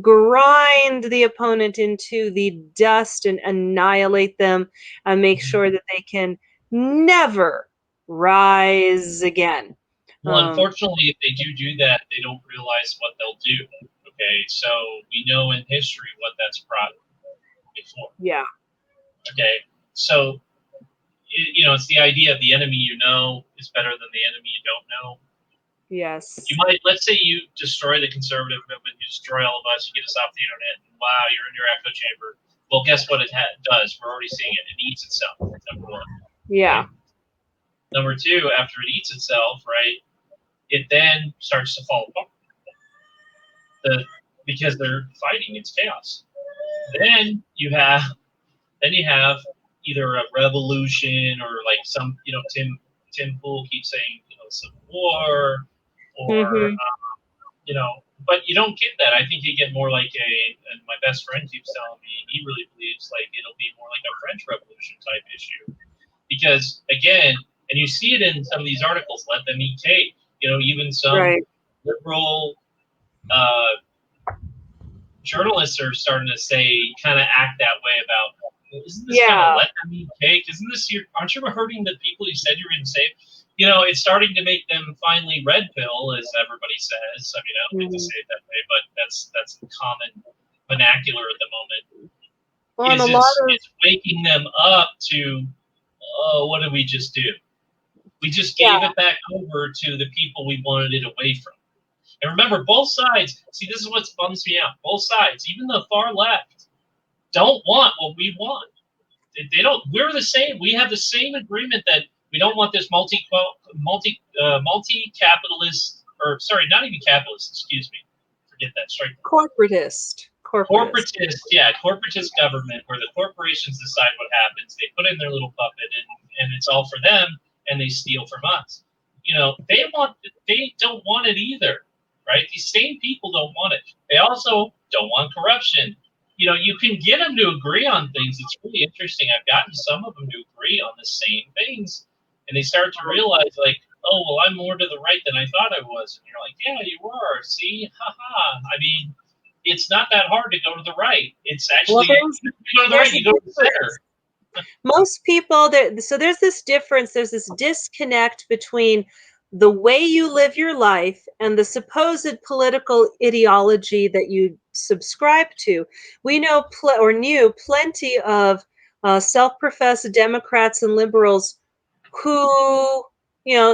grind the opponent into the dust and annihilate them and make sure that they can never rise again. Well, unfortunately, if they do that, they don't realize what they'll do. Okay, so we know in history what that's brought before. Yeah. Okay, so it's the idea of the enemy you know is better than the enemy you don't know. Yes. You might, let's say you destroy the conservative movement, you destroy all of us, you get us off the internet, and wow, you're in your echo chamber. Well, guess what it does? We're already seeing it. It eats itself, number one. Yeah. Right? Number two, after it eats itself, right, it then starts to fall apart. Because they're fighting, it's chaos. Then you have either a revolution or like some, Tim Pool keeps saying, civil war, or but you don't get that. I think you get more like and my best friend keeps telling me he really believes like it'll be more like a French Revolution type issue, because again, and you see it in some of these articles, let them eat cake. Even some liberal journalists are starting to kind of act that way about, well, isn't this kind of let them eat cake? Isn't this aren't you hurting the people you said you were going to save? It's starting to make them finally red pill, as everybody says. I mean, I don't mean to say it that way, but that's common vernacular at the moment. It's waking them up to, oh, what did we just do? We just gave it back over to the people we wanted it away from. And remember, both sides, see, this is what bums me out. Both sides, even the far left, don't want what we want. They don't. We're the same. We have the same agreement that we don't want this multi-capitalist, or sorry, not even capitalist, excuse me. Forget that. Strike. Corporatist, yeah, corporatist government where the corporations decide what happens. They put in their little puppet, and it's all for them, and they steal from us. They don't want it either. Right? These same people don't want it. They also don't want corruption. You can get them to agree on things. It's really interesting. I've gotten some of them to agree on the same things, and they start to realize, like, oh, well, I'm more to the right than I thought I was. And you're like, yeah, you are. See? Ha-ha. I mean, it's not that hard to go to the right. It's actually, you go to the right, you go to the center. Most people, so there's this difference, there's this disconnect between the way you live your life and the supposed political ideology that you subscribe to. We know knew plenty of self-professed Democrats and liberals who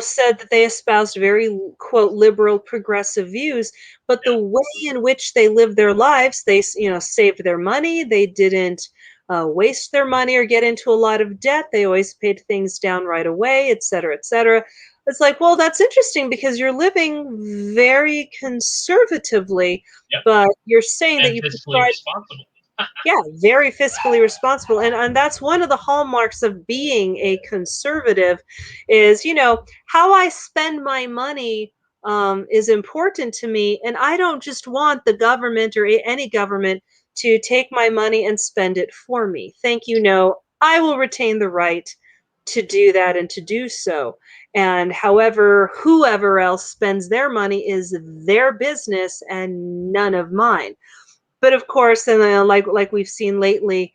said that they espoused very, quote, liberal progressive views, but the way in which they lived their lives, they saved their money, they didn't waste their money or get into a lot of debt, they always paid things down right away, et cetera, et cetera. It's like, well, that's interesting because you're living very conservatively, but you're saying that you fiscally responsible. Yeah, very fiscally responsible. And that's one of the hallmarks of being a conservative is, how I spend my money is important to me. And I don't just want the government or any government to take my money and spend it for me. Thank you. No, I will retain the right to do that and to do so. And whoever else spends their money is their business and none of mine. But of course, and like we've seen lately,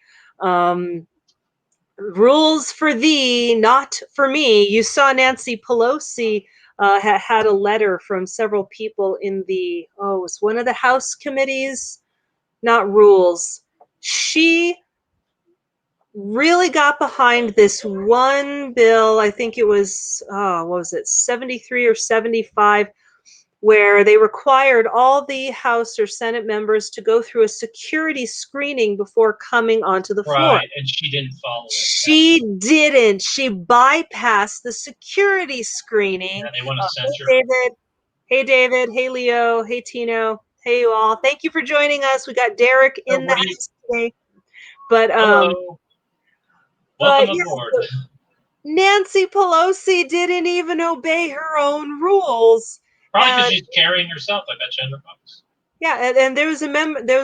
rules for thee, not for me. You saw Nancy Pelosi had a letter from several people in it was one of the House committees, not rules. She really got behind this one bill. I think it was, what was it, 73 or 75, where they required all the House or Senate members to go through a security screening before coming onto the floor. Right, and she didn't follow it. She didn't. She bypassed the security screening. Yeah, they want to censor. Hey, David. Hey, David. Hey, Leo. Hey, Tino. Hey, you all. Thank you for joining us. We got Dereck in the house today. But, hello. Welcome aboard. Nancy Pelosi didn't even obey her own rules. Probably because she's carrying herself. I bet $100. Yeah, and there was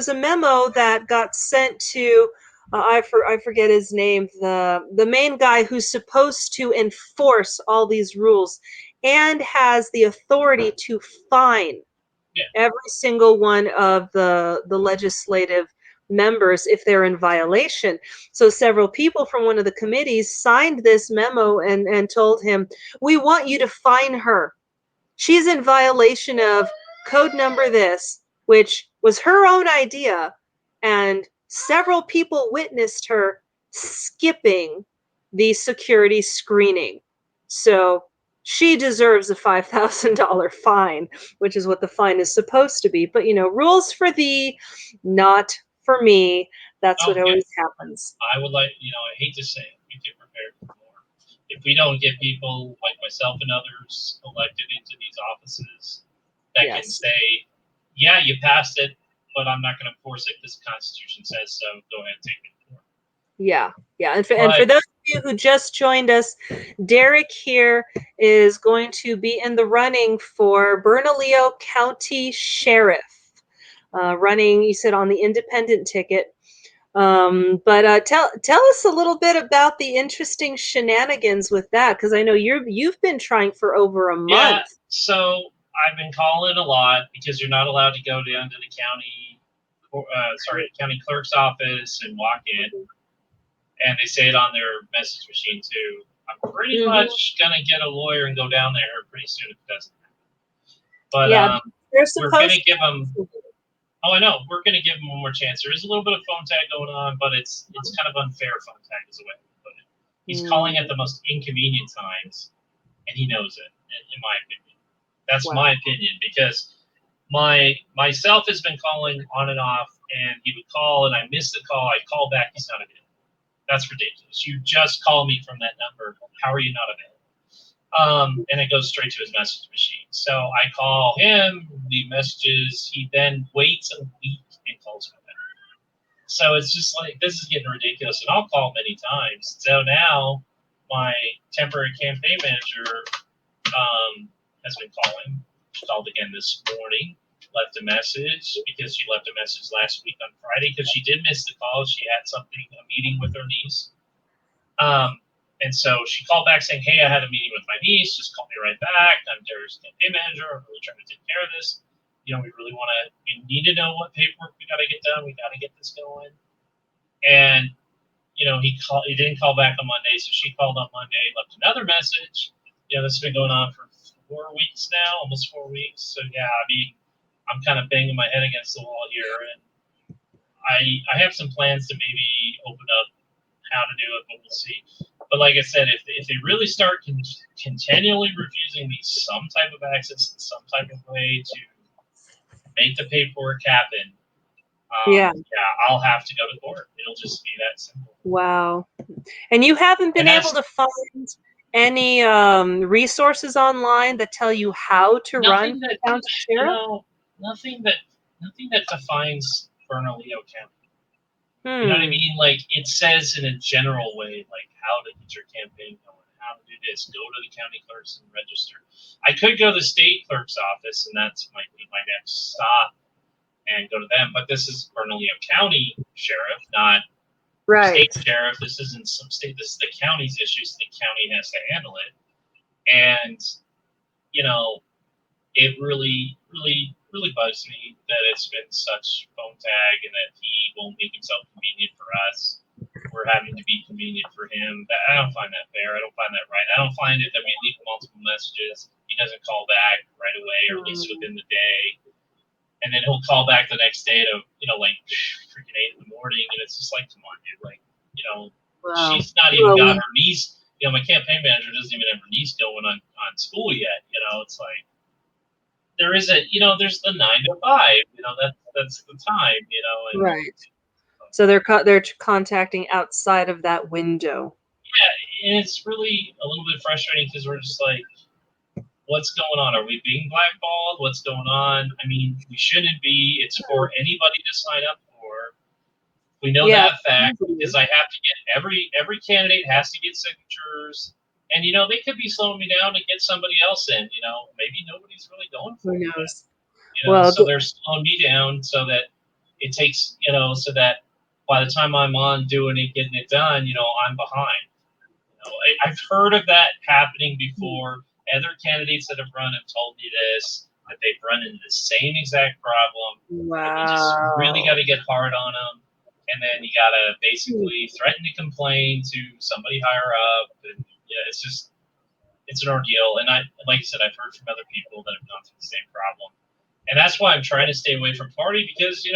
a memo that got sent to I forget his name, the main guy who's supposed to enforce all these rules, and has the authority to fine every single one of the legislative members if they're in violation. So several people from one of the committees signed this memo and told him, we want you to fine her. She's in violation of code number this, which was her own idea, and several people witnessed her skipping the security screening. So she deserves a $5,000 fine, which is what the fine is supposed to be. But, rules for thee, not for me. That's what always happens. I would like, I hate to say it, we get prepared for more. If we don't get people like myself and others elected into these offices that can say, yeah, you passed it, but I'm not going to force it because the Constitution says so. Go ahead and take it. Yeah. And for those of you who just joined us, Dereck here is going to be in the running for Bernalillo County Sheriff, running, you said, on the independent ticket. But tell us a little bit about the interesting shenanigans with that, because I know you've been trying for over a month. Yeah, so I've been calling a lot because you're not allowed to go down to the county clerk's office and walk in. And they say it on their message machine too. I'm pretty much gonna get a lawyer and go down there pretty soon if it doesn't happen. But we're gonna give them. Oh, I know. We're gonna give them one more chance. There is a little bit of phone tag going on, but it's kind of unfair phone tag is the way I put it. He's calling at the most inconvenient times, and he knows it. In my opinion, that's my opinion, because myself has been calling on and off, and he would call, and I missed the call. I call back. He's not available. That's ridiculous. You just call me from that number. How are you not available? And it goes straight to his message machine. So I call him, leave messages. He then waits a week and calls me back. So it's just like, this is getting ridiculous. And I'll call many times. So now my temporary campaign manager has been calling. She called again this morning. Left a message because she left a message last week on Friday because she did miss the call. She had a meeting with her niece. And so she called back saying, hey, I had a meeting with my niece. Just call me right back. I'm Dereck's campaign manager. I'm really trying to take care of this. We need to know what paperwork we got to get done. We got to get this going. And, he didn't call back on Monday. So she called on Monday, left another message. This has been going on for 4 weeks now, almost 4 weeks. So yeah, I'm kind of banging my head against the wall here, and I have some plans to maybe open up how to do it, but we'll see. But like I said, if they really start continually refusing me some type of access in some type of way to make the paperwork happen, I'll have to go to court. It'll just be that simple. Wow. And you haven't been able to find any resources online that tell you how to run for county sheriff? Nothing that defines Bernalillo County. You know what I mean? Like, it says in a general way, like how to get your campaign going, how to do this, go to the county clerks and register. I could go to the state clerk's office, and that might be my next stop, and go to them. But this is Bernalillo County Sheriff, not state sheriff. This isn't some state. This is the county's issues. The county has to handle it. And, it really, really, really bugs me that it's been such phone tag and that he won't make himself convenient for us. We're having to be convenient for him. I don't find that fair. I don't find that right. I don't find it that we leave multiple messages. He doesn't call back right away, or at least within the day. And then he'll call back the next day to, like freaking 8 in the morning. And it's just like, come on, dude. Like, she's not even got her niece. My campaign manager doesn't even have her niece going on school yet. It's like, there is there's the 9 to 5, that's the time, and, right. So they're contacting outside of that window. Yeah, and it's really a little bit frustrating because we're just like, what's going on? Are we being blackballed? What's going on? I mean, we shouldn't be. It's for anybody to sign up for. We know that fact because I have to get every candidate has to get signatures. And, they could be slowing me down to get somebody else in, maybe nobody's really going for it. Who knows? So they're slowing me down so that it takes, so that by the time I'm on doing it, getting it done, I'm behind. I've heard of that happening before, other candidates that have run have told me this, that they've run into the same exact problem. Wow. And you just really got to get hard on them. And then you got to basically threaten to complain to somebody higher up. And yeah, it's an ordeal. And like I said, I've heard from other people that have gone through the same problem. And that's why I'm trying to stay away from party because, the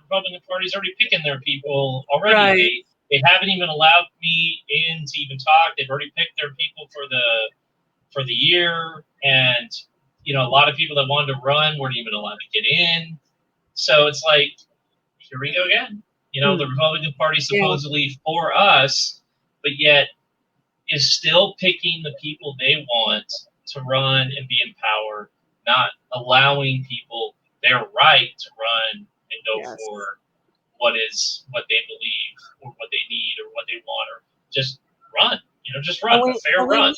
Republican Party's already picking their people already. Right. They haven't even allowed me in to even talk. They've already picked their people for the year. And, a lot of people that wanted to run weren't even allowed to get in. So it's like, here we go again. The Republican Party supposedly for us, but yet is still picking the people they want to run and be in power, not allowing people their right to run and go for what they believe or what they need or what they want, or just run. Just run a fair run.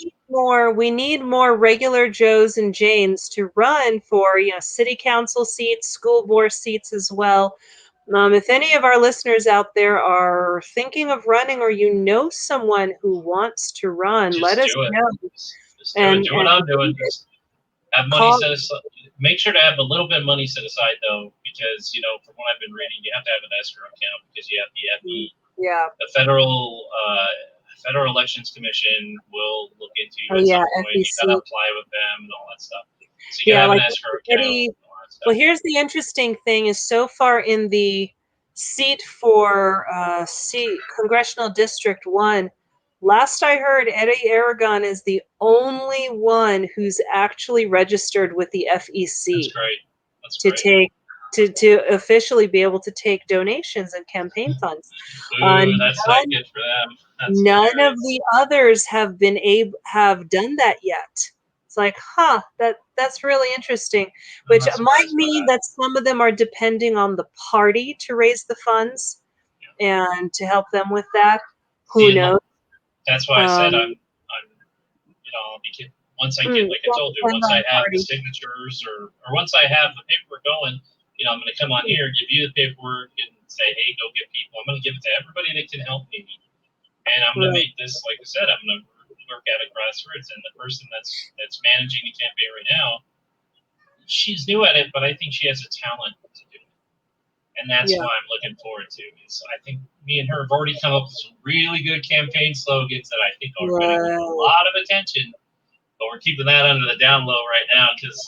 We need more regular Joes and Janes to run for city council seats, school board seats as well. If any of our listeners out there are thinking of running, or someone who wants to run, let us know. Just do what I'm doing. Just have money set aside. Make sure to have a little bit of money set aside, though, because from what I've been reading, you have to have an escrow account because you have the FE. Yeah. The Federal Elections Commission will look into you at some point. You got to apply with them and all that stuff. So you have an escrow account. Well, here's the interesting thing: is so far in the seat for Congressional District 1. Last I heard, Eddie Aragon is the only one who's actually registered with the FEC. That's great. To officially be able to take donations and campaign funds. That's not good for them. None of the others have done that yet. It's like, that's really interesting. Which might mean that some of them are depending on the party to raise the funds and to help them with that. Who knows? That's why I said I'm once I get, like I told you, once I have the signatures or once I have the paperwork going, I'm going to come on here, give you the paperwork, and say, hey, go get people. I'm going to give it to everybody that can help me. And I'm going to make this, like I said, I'm going to work at a grassroots. And the person that's managing the campaign right now, she's new at it, but I think she has a talent to do it. And that's why I'm looking forward to it. So I think me and her have already come up with some really good campaign slogans that I think are going to get a lot of attention. But we're keeping that under the down low right now because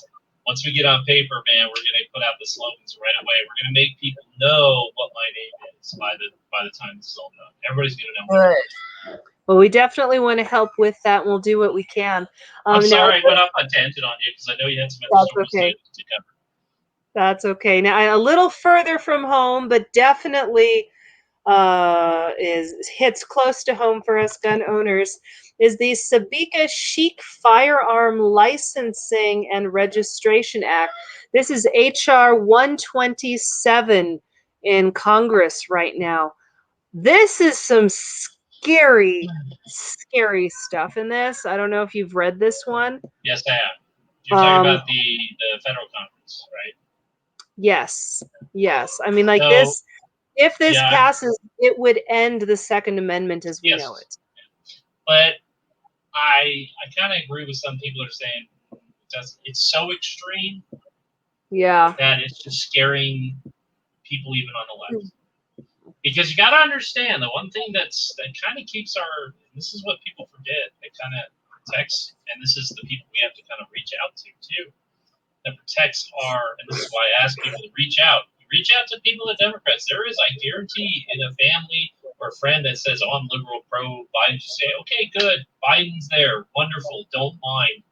once we get on paper, man, we're going to put out the slogans right away. We're going to make people know what my name is by the time this is all done. Everybody's going to know. Good. Well, we definitely want to help with that. We'll do what we can. I'm sorry I went off on tangent on you because I know you had some other stories to cover. That's okay. Now, a little further from home, but definitely hits close to home for us gun owners, is the Sabika Chic Firearm Licensing and Registration Act. This is HR 127 in Congress right now. This is some scary stuff in this. I don't know if you've read this one. Yes, I have. You're talking about the federal conference, right? Yes. I mean, like this. If this passes, it would end the Second Amendment as we know it. But I kind of agree with some people who are saying it's so extreme that it's just scaring people even on the left. Because you got to understand, the one thing that kind of keeps this is what people forget, that kind of protects, and this is the people we have to kind of reach out to too, that protects and this is why I ask people to reach out. Reach out to people, the Democrats. There is, I guarantee, in a family or a friend that says, oh, I'm liberal, pro-Biden, just say, okay, good, Biden's there, wonderful, don't mind.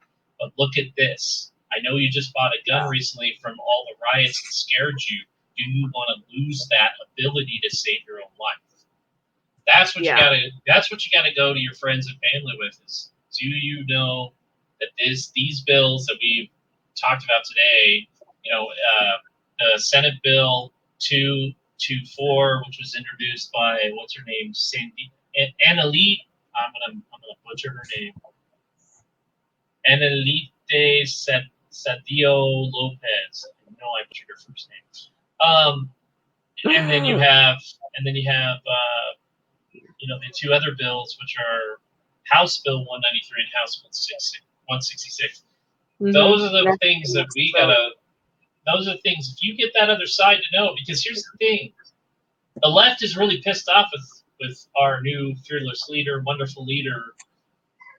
But look at this. I know you just bought a gun recently from all the riots that scared you. Do you want to lose that ability to save your own life? That's what you gotta go to your friends and family with is, do you know that these bills that we've talked about today, the Senate Bill 224, which was introduced by what's her name, Annalite. I'm gonna butcher her name. Annalite Sadillo Lopez. No, I butchered her first name. And then you have the two other bills, which are House Bill 193 and House Bill 660. 166. Mm-hmm. Those are the things that we gotta. Those are the things. If you get that other side to know, because here's the thing, the left is really pissed off with our new fearless leader, wonderful leader.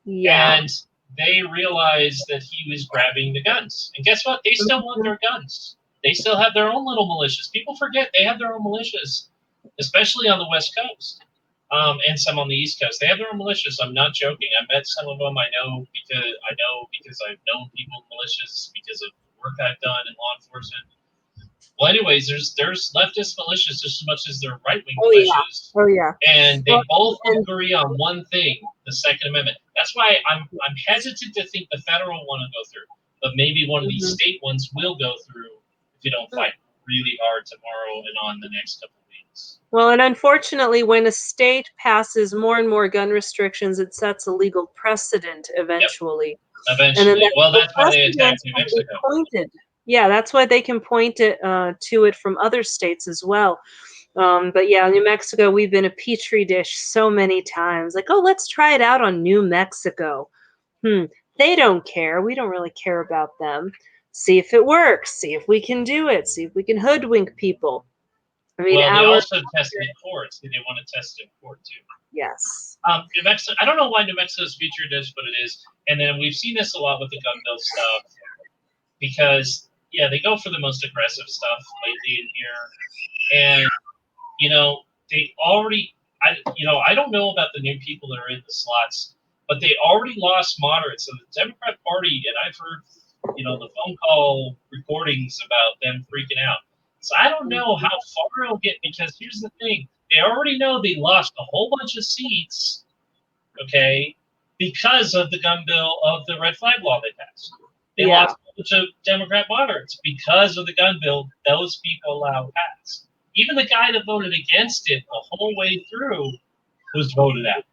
Yeah. And they realized that he was grabbing the guns. And guess what? They still want their guns. They still have their own little militias. People forget they have their own militias, especially on the West Coast, and some on the East Coast. They have their own militias. I'm not joking. I met some of them. I know because I've known people in militias because of work I've done in law enforcement. Well, anyways, there's leftist militias just as much as there are right wing militias. Oh yeah. And they both agree on one thing: the Second Amendment. That's why I'm hesitant to think the federal one will go through, but maybe one of these state ones will go through if you don't fight really hard tomorrow and on the next couple of weeks. Well, and unfortunately, when a state passes more and more gun restrictions, it sets a legal precedent eventually. Yep. Eventually. Well, that's why they attacked New Mexico. Yeah, that's why they can point it to it from other states as well. But yeah, New Mexico, we've been a petri dish so many times. Like, oh, let's try it out on New Mexico. They don't care. We don't really care about them. See if it works. See if we can do it. See if we can hoodwink people. I mean, well, they also test it in court. They want to test it in court too. Yes. New Mexico. I don't know why New Mexico's featured this, but it is. And then we've seen this a lot with the gun bill stuff because they go for the most aggressive stuff lately in here, and they already. I don't know about the new people that are in the slots, but they already lost moderates. So the Democrat Party, and I've heard the phone call recordings about them freaking out. So I don't know how far it'll get because here's the thing. They already know they lost a whole bunch of seats, okay, because of the gun bill of the red flag law they passed. They lost a bunch of Democrat moderates because of the gun bill those people allowed passed. Even the guy that voted against it the whole way through was voted out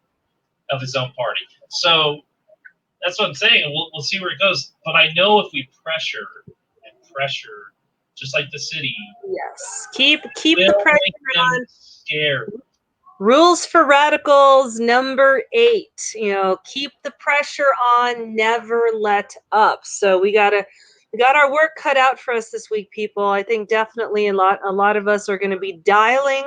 of his own party. So that's what I'm saying. We'll see where it goes. But I know if we pressure, just like the city. Yes. Keep the pressure on. Scared. Rules for radicals number 8. Keep the pressure on. Never let up. So we got our work cut out for us this week, people. I think definitely a lot of us are going to be dialing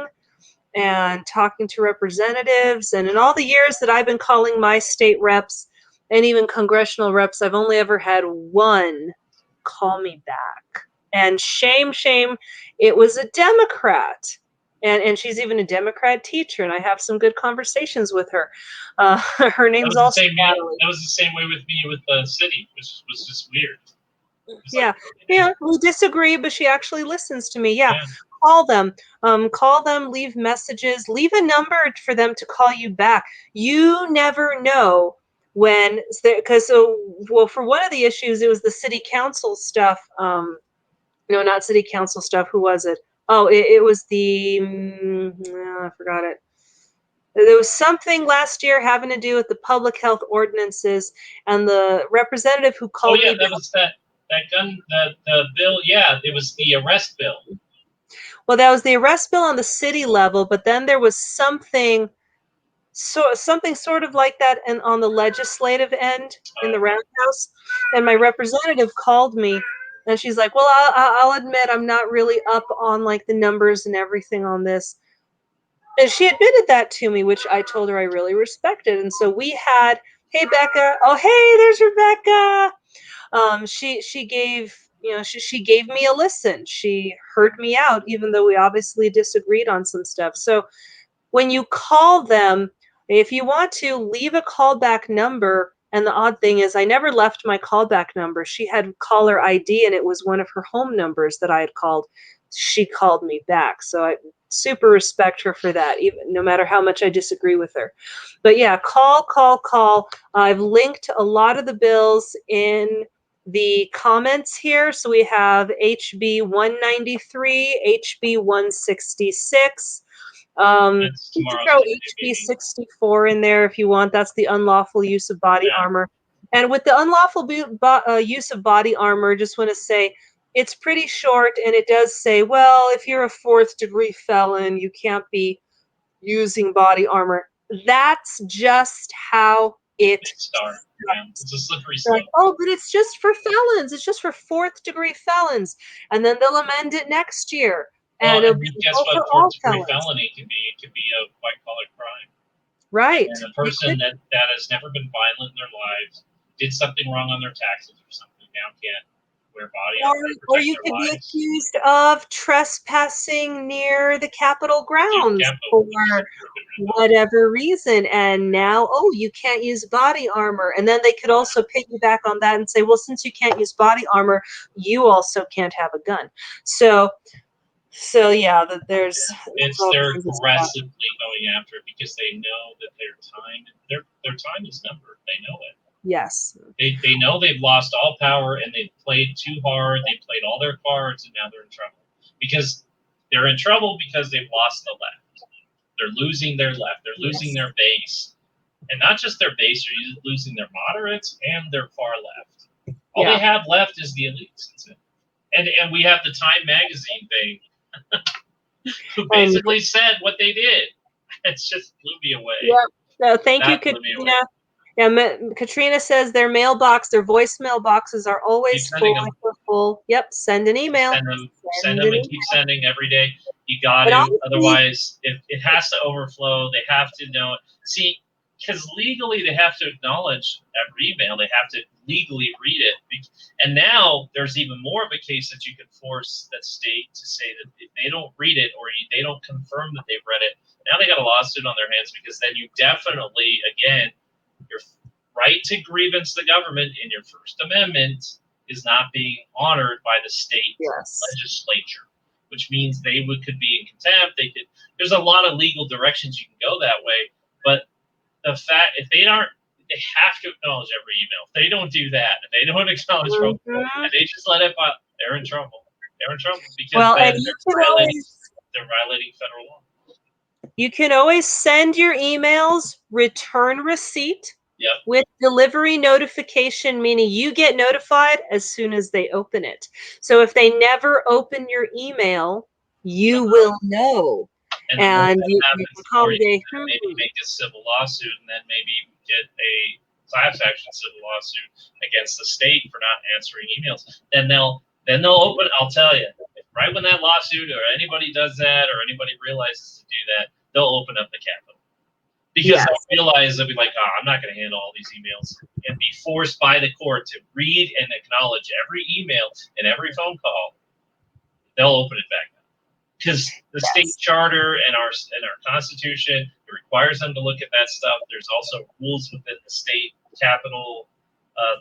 and talking to representatives. And in all the years that I've been calling my state reps and even congressional reps, I've only ever had one call me back. And shame, it was a Democrat. And she's even a Democrat teacher, and I have some good conversations with her. Her name's also Natalie. That was the same way with me with the city, which was just weird. Yeah, we disagree, but she actually listens to me. Yeah. Call them, leave messages, leave a number for them to call you back. You never know when, because for one of the issues, it was the city council stuff. No, not city council stuff. Who was it? Oh, it was the, I forgot it. There was something last year having to do with the public health ordinances, and the representative who called me. That was that gun, the bill. Yeah, it was the arrest bill. Well, that was the arrest bill on the city level, but then there was something sort of like that on the legislative end in the roundhouse. And my representative called me, and she's like, "Well, I'll admit I'm not really up on like the numbers and everything on this." And she admitted that to me, which I told her I really respected. And so we had, hey Becca, oh hey, there's Rebecca. She gave. She gave me a listen. She heard me out, even though we obviously disagreed on some stuff. So when you call them, if you want to, leave a callback number. And the odd thing is I never left my callback number. She had caller ID, and it was one of her home numbers that I had called. She called me back. So I super respect her for that, even no matter how much I disagree with her. But yeah, call. I've linked a lot of the bills in the comments here. So we have HB 193, HB 166. You can throw HB 64 in there if you want. That's the unlawful use of body armor. And with the unlawful use of body armor, just want to say it's pretty short, and it does say, well, if you're a 4th-degree felon, you can't be using body armor. That's just how it Yeah, it's a slippery Like, slope. oh, but it's just for felons. It's just for fourth-degree felons, and then they'll amend it next year, Well, and it'll and be guess oh, what? for Fourth all degree felons. felony can be a white collar crime. Right. And a You person could, that has never been violent in their lives, did something wrong on their taxes or something, now can't wear body armor to or protect you their could be lives. accused of trespassing near the Capitol grounds Capital, for which has never been revoked. whatever reason, and now, oh, you can't use body armor, and then they could also piggyback on that and say, well, since you can't use body armor, you also can't have a gun. So yeah, there's all They're kinds of stuff. aggressively going after it because they know that their time is numbered. They know it. Yes. They know they've lost all power and they've played too hard. They played all their cards and now they're in trouble. Because they're in trouble because they've lost the left. They're losing their left. They're losing their base. And not just their base, you're losing their moderates and their far left. All they have left is the elites. And we have the Time magazine thing who basically said what they did. It's just blew me away. Yeah. So thank that you, Katrina. Yeah, Katrina says their mailbox, their voicemail boxes are always full. Yep, send an email. Send them and keep sending every day. You got to. Otherwise, it has to overflow. They have to know it. See, because legally they have to acknowledge every email. They have to legally read it. And now there's even more of a case that you can force that state to say that if they don't read it or they don't confirm that they've read it, now they got a lawsuit on their hands because then you definitely, again, your right to grievance the government in your First Amendment is not being honored by the state legislature, which means they could be in contempt. There's a lot of legal directions you can go that way, but the fact if they have to acknowledge every email. If they don't do that, if they don't acknowledge and they just let it by, they're in trouble. They're in trouble because then they're violating federal law. You can always send your emails, return receipt with delivery notification, meaning you get notified as soon as they open it. So if they never open your email, you will know. And you can accommodate. Maybe make a civil lawsuit and then maybe get a class action civil lawsuit against the state for not answering emails. Then they'll open. I'll tell you, right when that lawsuit or anybody does that or anybody realizes to do that, they'll open up the Capitol because they'll realize they'll be like, oh, I'm not going to handle all these emails and be forced by the court to read and acknowledge every email and every phone call. They'll open it back up because the state charter and our Constitution it requires them to look at that stuff. There's also rules within the state capitol,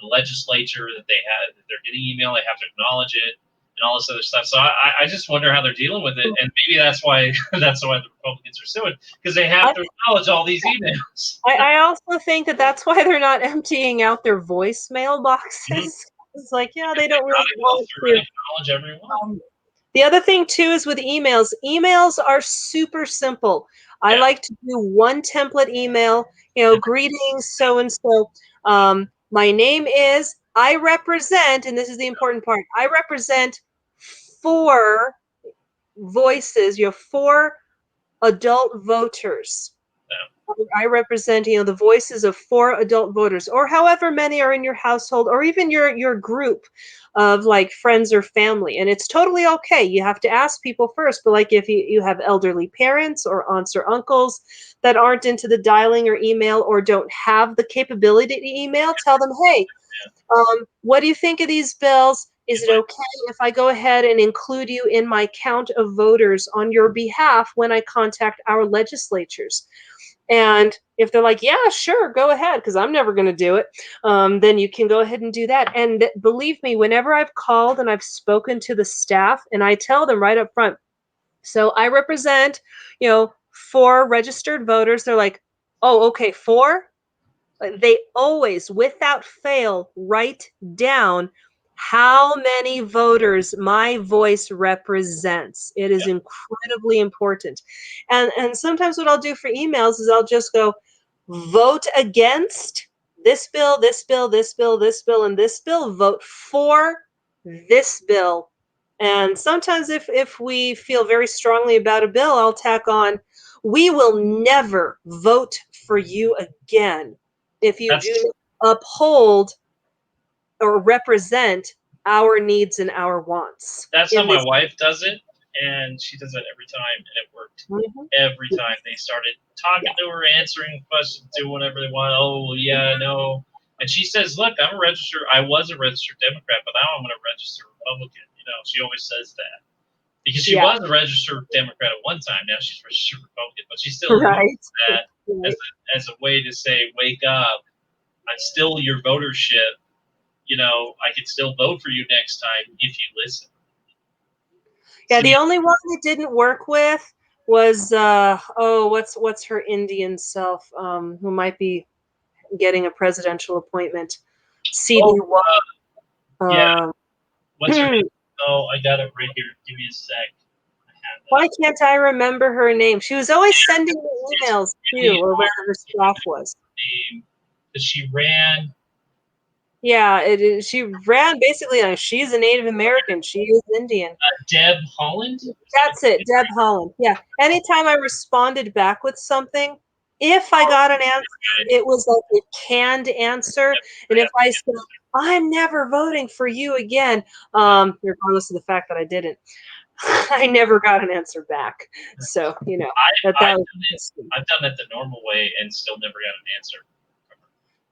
the legislature that they're getting email, they have to acknowledge it. And all this other stuff. So I just wonder how they're dealing with it, and maybe that's why the Republicans are suing because they have to acknowledge all these emails. I also think that's why they're not emptying out their voicemail boxes. It's like, yeah, they don't really want to acknowledge everyone. The other thing too is with emails. Emails are super simple. I like to do one template email. Greetings, so and so. My name is. I represent, and this is the important part. I represent 4 voices. You have 4 adult voters. I represent, the voices of 4 adult voters, or however many are in your household, or even your group of like friends or family. And it's totally okay. You have to ask people first. But like if you have elderly parents or aunts or uncles that aren't into the dialing or email or don't have the capability to email, tell them, hey, what do you think of these bills? Is it okay if I go ahead and include you in my count of voters on your behalf when I contact our legislatures? And if they're like, yeah, sure, go ahead, because I'm never going to do it, then you can go ahead and do that. And believe me, whenever I've called and I've spoken to the staff, and I tell them right up front, so I represent, 4 registered voters. They're like, oh, okay, 4? They always, without fail, write down how many voters my voice represents. It is incredibly important. And sometimes what I'll do for emails is I'll just go, vote against this bill, this bill, this bill, this bill, and this bill. Vote for this bill. And sometimes if we feel very strongly about a bill, I'll tack on, we will never vote for you again if you do. uphold or represent our needs and our wants. That's how my wife does it, and she does it every time, and it worked. Every time they started talking to her, answering questions, doing whatever they want. Oh, yeah, no. And she says, look, I was a registered Democrat, but now I'm going to register Republican. She always says that. Because she was a registered Democrat at one time. Now she's registered Republican, but she still uses that as a way to say, wake up. I'm still your votership. I can still vote for you next time if you listen. Yeah, the only one that didn't work with was what's her Indian self, who might be getting a presidential appointment. CD yeah. What's her name? Oh, I got it right here. Give me a sec. Why can't I remember her name? She was always sending me emails too, or where her staff was. Because she ran. Yeah, she ran basically. She's a Native American. She is Indian. Deb Holland? That's it, Deb Holland. Yeah. Anytime I responded back with something, if I got an answer, it was like a canned answer. And if I said, I'm never voting for you again, regardless of the fact that I didn't, I never got an answer back. So, I've done it the normal way and still never got an answer.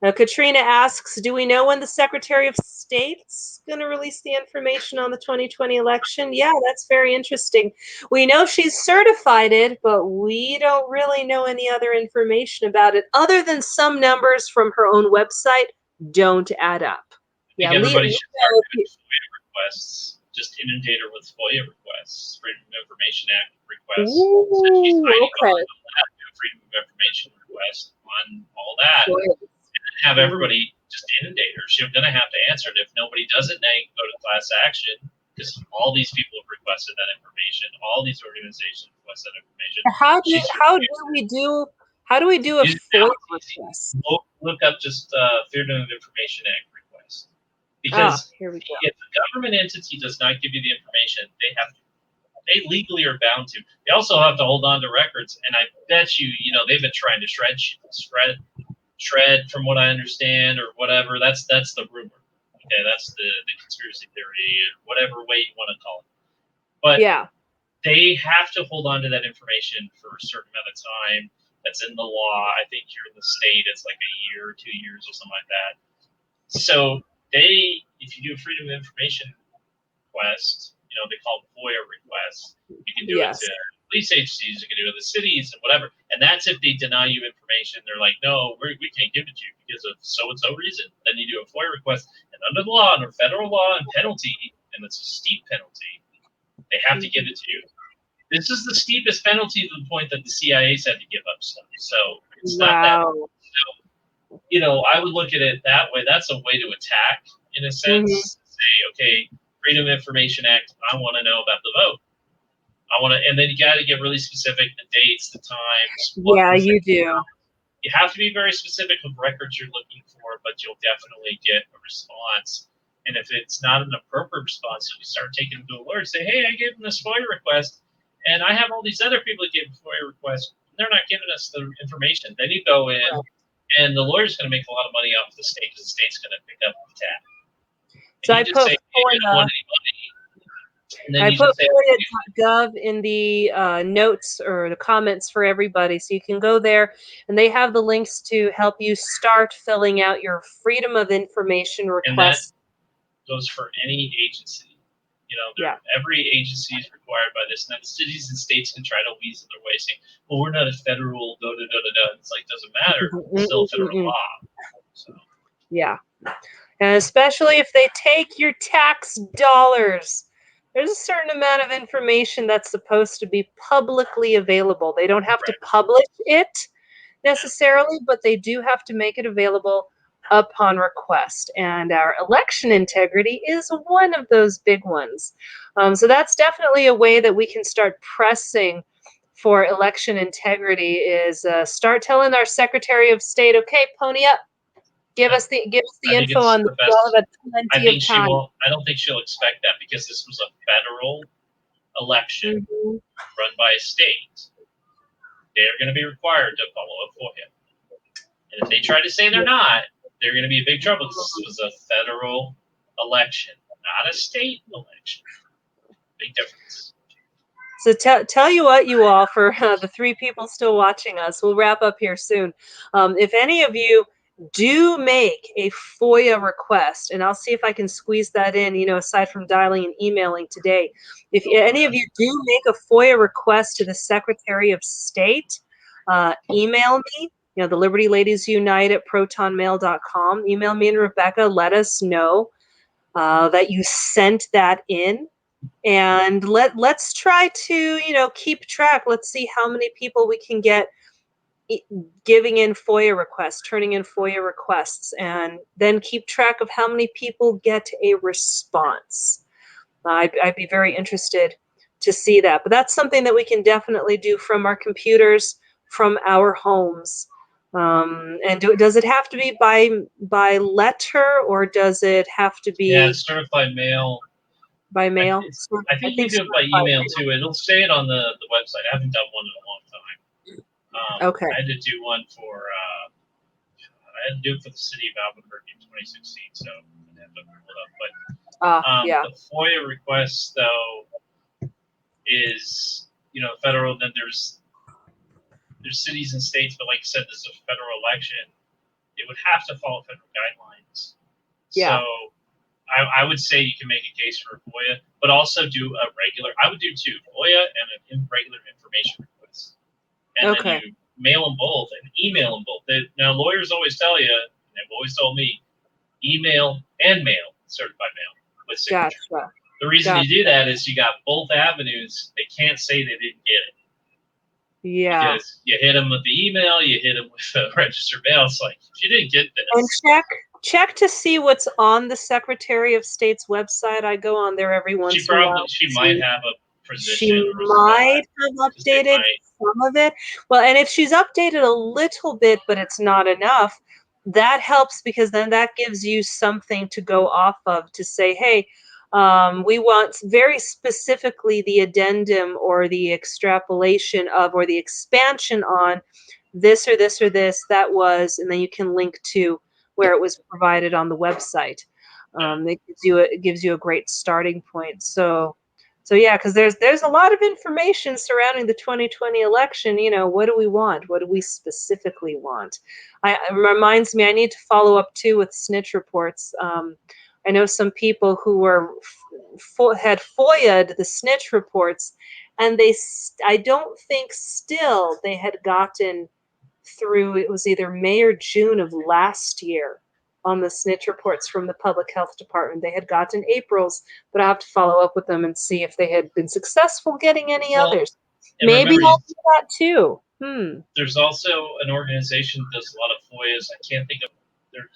Now, Katrina asks, do we know when the Secretary of State's going to release the information on the 2020 election? Yeah, that's very interesting. We know she's certified it, but we don't really know any other information about it other than some numbers from her own website don't add up. I think everybody should start doing FOIA requests. Just inundate her with FOIA requests, Freedom of Information Act requests. Okay. Freedom of Information request on all that. Have everybody just inundate her. She's going to have to answer it. If nobody does it, now you can go to class action because all these people have requested that information. All these organizations requested that information. How do we do a FOIA request? Look up just Freedom of Information Act request. Because here we go. if the government entity does not give you the information, they legally are bound to. They also have to hold on to records, and I bet they've been trying to shred from what I understand or whatever. That's the rumor. Okay, that's the conspiracy theory, whatever way you want to call it. But they have to hold on to that information for a certain amount of time. That's in the law. I think here in the state, it's like a year or 2 years or something like that. So if you do a Freedom of Information request, they call it FOIA requests. You can do it to police agencies, you can do it to the cities and whatever. And that's if they deny you information. They're like, no, we can't give it to you because of so-and-so reason. Then you do a FOIA request. And under the law, under federal law and penalty, and it's a steep penalty, they have to give it to you. This is the steepest penalty to the point that the CIA's had to give up stuff. So it's not that. So, I would look at it that way. That's a way to attack, in a sense. Say, okay, Freedom of Information Act, I want to know about the vote. And then you got to get really specific, the dates, the times. You do. You have to be very specific with records you're looking for, but you'll definitely get a response. And if it's not an appropriate response, you can start taking them to a lawyer and say, hey, I gave them this FOIA request, and I have all these other people that gave a FOIA request. They're not giving us the information. Then you go in, and the lawyer's going to make a lot of money off the state because the state's going to pick up the tab. So I put FOIA. I put FOIA.gov in the notes or the comments for everybody, so you can go there, and they have the links to help you start filling out your Freedom of Information request. And that goes for any agency. Every agency is required by this. Now, the cities and states can try to weasel their way, saying, well, we're not a federal, da-da-da-da-da. It's like, doesn't matter. It's still federal law. So. Yeah. And especially if they take your tax dollars. There's a certain amount of information that's supposed to be publicly available. They don't have to publish it necessarily, but they do have to make it available upon request. And our election integrity is one of those big ones. So that's definitely a way that we can start pressing for election integrity is start telling our Secretary of State, okay, pony up. Give us the info on the best. I don't think she'll expect that because this was a federal election run by a state. They're going to be required to follow a FOIA. And if they try to say they're not, they're going to be in big trouble because this was a federal election, not a state election. Big difference. So tell you what, you all, for the 3 people still watching us, we'll wrap up here soon. If any of you do make a FOIA request, and I'll see if I can squeeze that in, aside from dialing and emailing today. If any of you do make a FOIA request to the Secretary of State, email me, the Liberty Ladies Unite at protonmail.com. Email me and Rebecca. Let us know that you sent that in. And let's try to keep track. Let's see how many people we can get giving in FOIA requests, turning in FOIA requests, and then keep track of how many people get a response. I'd be very interested to see that. But that's something that we can definitely do from our computers, from our homes. And does it have to be by letter, or does it have to be? Yeah, certified mail. By mail? I think you can do it by email too. It'll say it on the website. I haven't done one in a long time. Okay. I had to do one for the city of Albuquerque in 2016, so I have to pull it up. But yeah. the FOIA request though is federal. Then there's cities and states, but like I said, this is a federal election. It would have to follow federal guidelines. Yeah. So I would say you can make a case for FOIA, but also do a regular. I would do 2, FOIA and a regular information request. And then you mail them both and email them both. Now, lawyers always tell you, and they've always told me, email and mail, certified mail with signature. Gotcha. The reason you do that is you got both avenues. They can't say they didn't get it. Yeah. Because you hit them with the email, you hit them with the registered mail. It's like, if you didn't get this. And check to see what's on the Secretary of State's website. I go on there every once in a while. She might have a position. She might have updated some of it. Well, and if she's updated a little bit, but it's not enough, that helps, because then that gives you something to go off of to say, hey, we want very specifically the addendum or the extrapolation of, or the expansion on this or this or this that was, and then you can link to where it was provided on the website. It gives you a great starting point. So yeah, because there's a lot of information surrounding the 2020 election. What do we want? What do we specifically want? It reminds me, I need to follow up too with snitch reports. I know some people who had FOIA'd the snitch reports, and I don't think still they had gotten through. It was either May or June of last year on the snitch reports from the public health department. They had gotten April's, but I have to follow up with them and see if they had been successful getting any others. Maybe I'll do that too. There's also an organization that does a lot of FOIAs. I can't think of.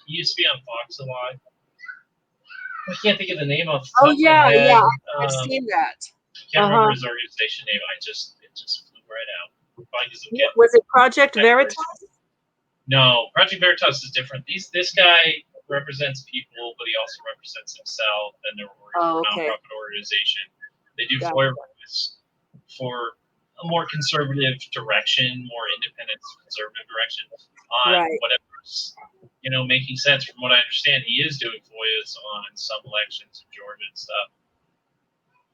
He used to be on Fox a lot. I can't think of the name of. Yeah, I've seen that. I can't remember his organization name. It just flew right out. Was it Project Veritas? No, Project Veritas is different. This guy represents people, but he also represents himself and their nonprofit organization. They do FOIA requests for a more conservative direction, more independent conservative direction on whatever's making sense. From what I understand, he is doing FOIAs on some elections in Georgia and stuff.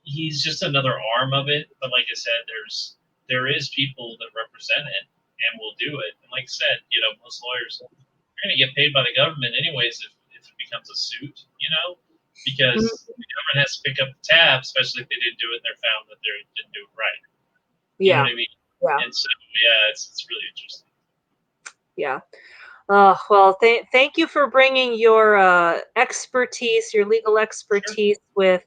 He's just another arm of it, but like I said, there is people that represent it and will do it. And like I said, most lawyers are going to get paid by the government anyways if it becomes a suit, because the government has to pick up the tab, especially if they didn't do it and they're found that they didn't do it right. You know what I mean? Yeah. And so, yeah, it's really interesting. Yeah. Well, thank you for bringing your expertise, your legal expertise with,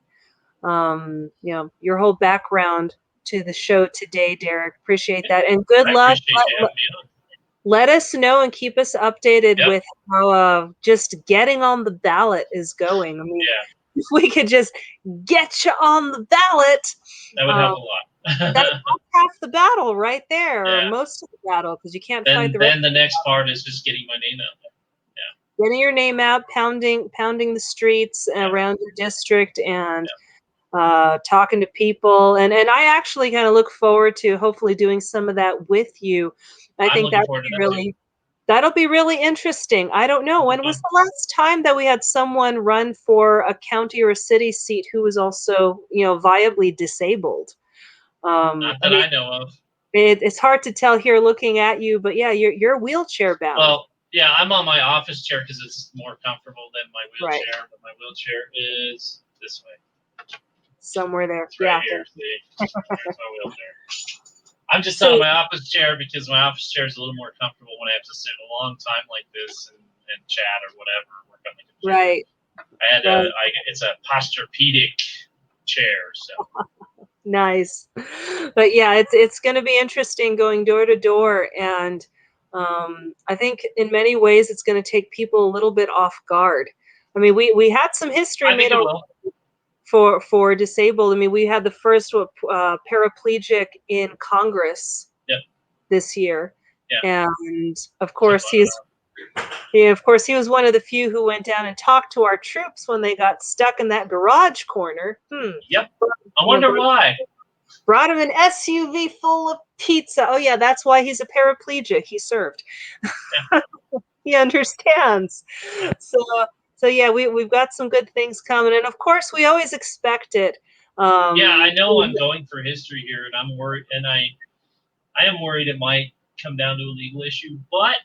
your whole background to the show today, Dereck. Appreciate that. And good luck. Let us know and keep us updated with how just getting on the ballot is going. I mean, if we could just get you on the ballot, that would help a lot. That's half the battle right there, or most of the battle, because you can't fight the rest. Then the next part is just getting my name out there. Yeah. Getting your name out, pounding the streets around your district, and talking to people. And I actually kind of look forward to hopefully doing some of that with you. I think that would be That'll be really interesting. I don't know. It'll be When was fun. the last time that we had someone run for a county or a city seat who was also, viably disabled? Not I that mean, I know of. it's hard to tell here looking at you, but yeah, you're wheelchair bound. Well, yeah, I'm on my office chair because it's more comfortable than my Right. wheelchair. But my wheelchair is this way. Somewhere there. It's right Yeah. here. See, there's my wheelchair. I'm just So on my office chair because my office chair is a little more comfortable when I have to sit a long time like this and chat or whatever, work on the computer. right. Right. It's a posturepedic chair, so. Nice. But yeah, it's going to be interesting going door to door, and I think in many ways it's going to take people a little bit off guard. I mean, we had some history I think made it will. for disabled. I mean, we had the first paraplegic in Congress Yep. this year, Yeah. and of course he was one of the few who went down and talked to our troops when they got stuck in that garage corner. Yep. I wonder why. Brought him an SUV full of pizza. Oh yeah, that's why he's a paraplegic. He served. Yeah. He understands. Yeah. So yeah, we've got some good things coming, and of course we always expect it. Yeah, I know I'm going for history here, and I'm worried, and I am worried it might come down to a legal issue, but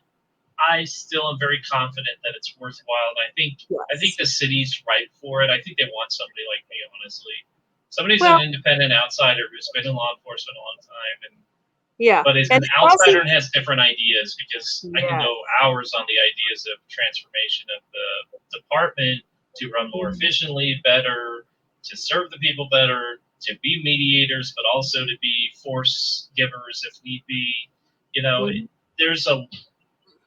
I still am very confident that it's worthwhile. And I think the city's right for it. I think they want somebody like me, honestly. Somebody's an independent outsider who's been in law enforcement a long time, but is an outsider and has different ideas, because I can go hours on the ideas of transformation of the department to run more efficiently, better, to serve the people better, to be mediators, but also to be force givers if need be.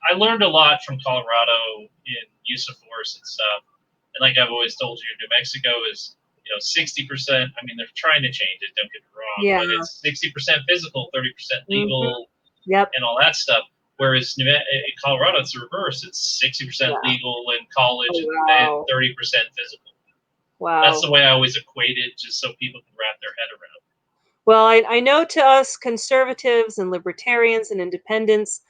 I learned a lot from Colorado in use of force and stuff. And like I've always told you, New Mexico is, 60%. I mean, they're trying to change it, don't get me wrong, but it's 60% physical, 30% legal, and all that stuff. Whereas in Colorado, it's the reverse. It's 60% legal in college and then 30% physical. Wow. That's the way I always equate it, just so people can wrap their head around it. Well, I know to us conservatives and libertarians and independents,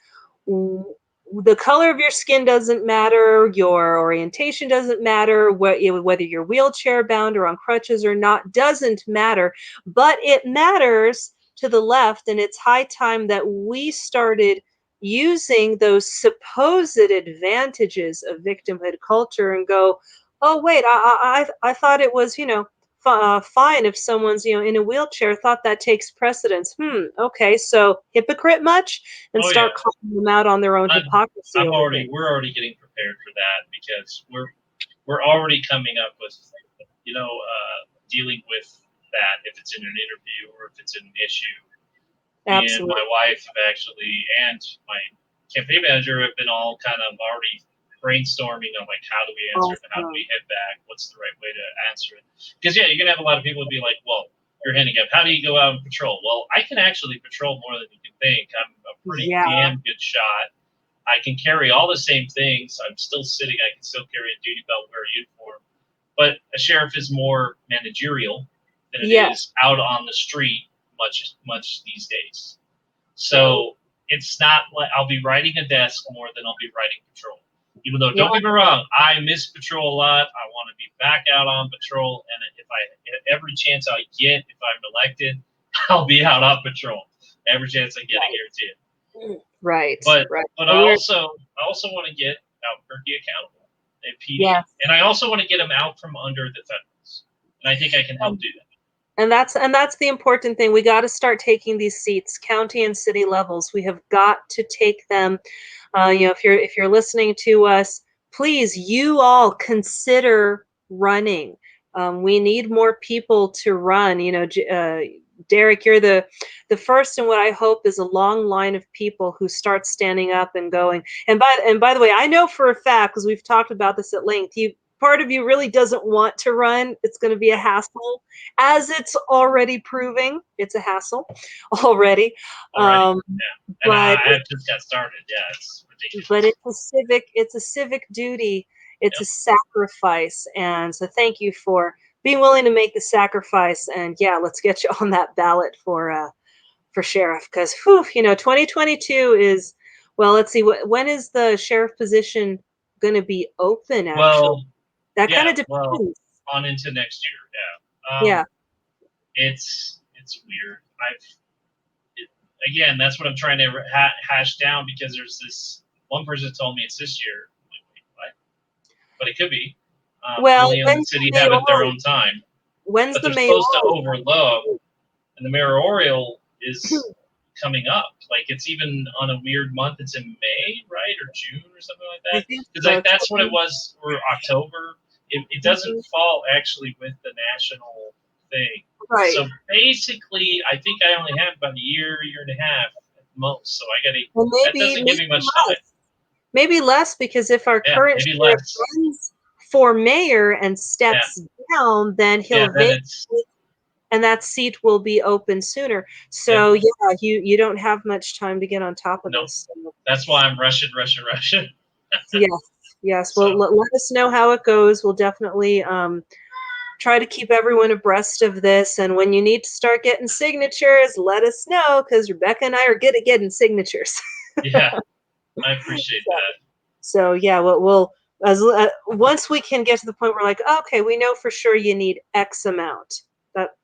the color of your skin doesn't matter, your orientation doesn't matter, whether you're wheelchair bound or on crutches or not doesn't matter, but it matters to the left, and it's high time that we started using those supposed advantages of victimhood culture and go, oh wait, I thought it was, fine if someone's in a wheelchair. Thought that takes precedence. Okay, so hypocrite much, and start calling them out on their own hypocrisy. We're already getting prepared for that, because we're already coming up with dealing with that if it's in an interview or if it's in an issue. Absolutely. And my wife and my campaign manager have been all kind of already brainstorming on how do we answer it and how do we hit back, what's the right way to answer it. Because you're gonna have a lot of people be like, well, you're handicapped, how do you go out and patrol? Well, I can actually patrol more than you can think. I'm a pretty damn good shot. I can carry all the same things. I'm still sitting, I can still carry a duty belt, wear a uniform. But a sheriff is more managerial than it is out on the street much these days. So it's not like I'll be riding a desk more than I'll be riding patrol. Even though, don't get me wrong, I miss patrol a lot. I want to be back out on patrol, and every chance I get, if I'm elected, I'll be out on patrol. Every chance I get, I guarantee it. Right. But I also want to get Albuquerque accountable and PD, and I also want to get them out from under the federals, and I think I can help do that. And that's the important thing. We got to start taking these seats, county and city levels. We have got to take them. If you're listening to us, please, you all consider running. We need more people to run. Dereck, you're the first in what I hope is a long line of people who start standing up and going. And by the way, I know for a fact, because we've talked about this at length, part of you really doesn't want to run. It's going to be a hassle, as it's already proving. It's a hassle already. And I just got started. Yeah, it's ridiculous. But it's a civic duty. It's a sacrifice. And so thank you for being willing to make the sacrifice. And let's get you on that ballot for sheriff, because 2022 is Well, let's see. When is the sheriff position going to be open? Actually, Well, that kind yeah, of well, depends. on into next year. Yeah. Yeah. It's weird. Again, that's what I'm trying to hash down, because there's this one person told me it's this year. Like, wait, what? But it could be. Well, Only in the when's city the have it their mayoral? own time. When's But the they're supposed to mayoral? overlook, and the mayoral is coming up. Like, it's even on a weird month. It's in May, right, or June or something like I that. think Because so. that's what it was, or October. It doesn't fall actually with the national thing. Right. So basically, I think I only have about a year and a half at most. So I got to. Well, That doesn't give me much time. maybe less, because if our Yeah, current maybe sheriff less. runs for mayor and Yeah, steps down, then yeah. he'll Then vacate, it's and that seat will be open sooner. yeah. So yeah, you don't have much time to get on top of No, this. So, that's why I'm rushing. yes, yes. Well, So let us know how it goes. We'll definitely try to keep everyone abreast of this. And when you need to start getting signatures, let us know, because Rebecca and I are good at getting signatures. yeah, I appreciate that. So yeah, we'll as once we can get to the point where like, okay, we know for sure you need X amount.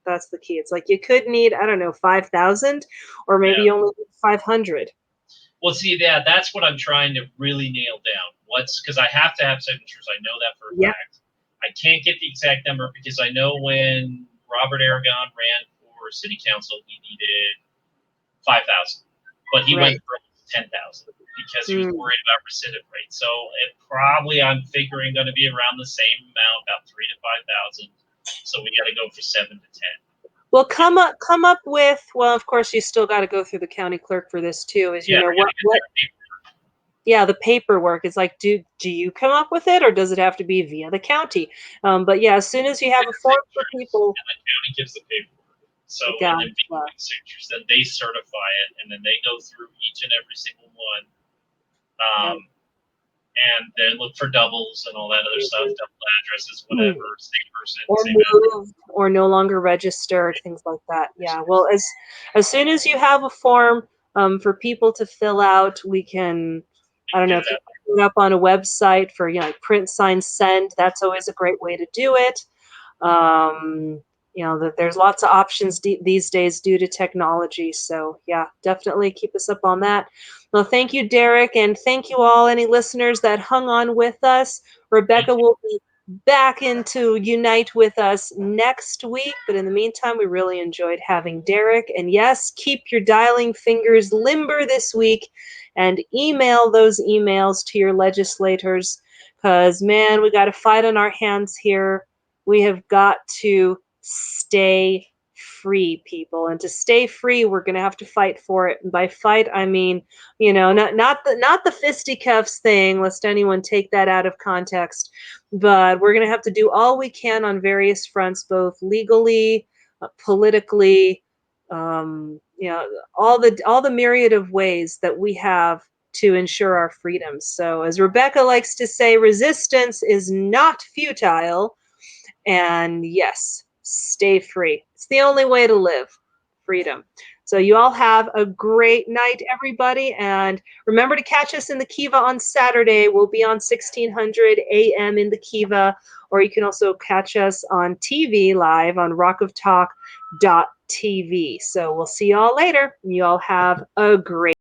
That's the key. It's like you could need, I don't know, 5,000, or maybe Yeah. only 500. Well, see, that's what I'm trying to really nail down. Because I have to have signatures. I know that for a Yep. fact. I can't get the exact number, because I know when Robert Aragon ran for city council, he needed 5,000, but he Right. went for 10,000 because he was worried about recidivate rate. So I'm figuring, going to be around the same amount, about 3,000 to 5,000. So we got to go for 7 to 10. Well, come up with, well, of course you still got to go through the county clerk for this too, is Yeah, what yeah, the paperwork is like, do you come up with it, or does it have to be via the county? But yeah, as soon as you have a form for people, and the county gives the paperwork. So, and then we gotcha. get signatures, then they certify it, and then they go through each and every single one, and then look for doubles and all that other stuff, double addresses, whatever, same person, Or same address. moved, or no longer registered, things like that. Yeah. Well, as soon as you have a form for people to fill out, we can. I don't know if you put it up on a website for, like print, sign, send. That's always a great way to do it. There's lots of options these days due to technology. So yeah, definitely keep us up on that. Well, thank you, Dereck, and thank you all, any listeners that hung on with us. Rebecca will be back into Unite with us next week. But in the meantime, we really enjoyed having Dereck. And yes, keep your dialing fingers limber this week, and email those emails to your legislators, because, man, we got a fight on our hands here. We have got to stay free, people. And to stay free, we're going to have to fight for it. And by fight, I mean, not the fisticuffs thing, lest anyone take that out of context. But we're going to have to do all we can on various fronts, both legally, politically, all the myriad of ways that we have to ensure our freedoms. So, as Rebecca likes to say, resistance is not futile. And yes, stay free. It's the only way to live. Freedom. So you all have a great night, everybody. And remember to catch us in the KIVA on Saturday. We'll be on 1600 a.m. in the KIVA, or you can also catch us on TV live on rockoftalk.tv. So we'll see you all later. You all have a great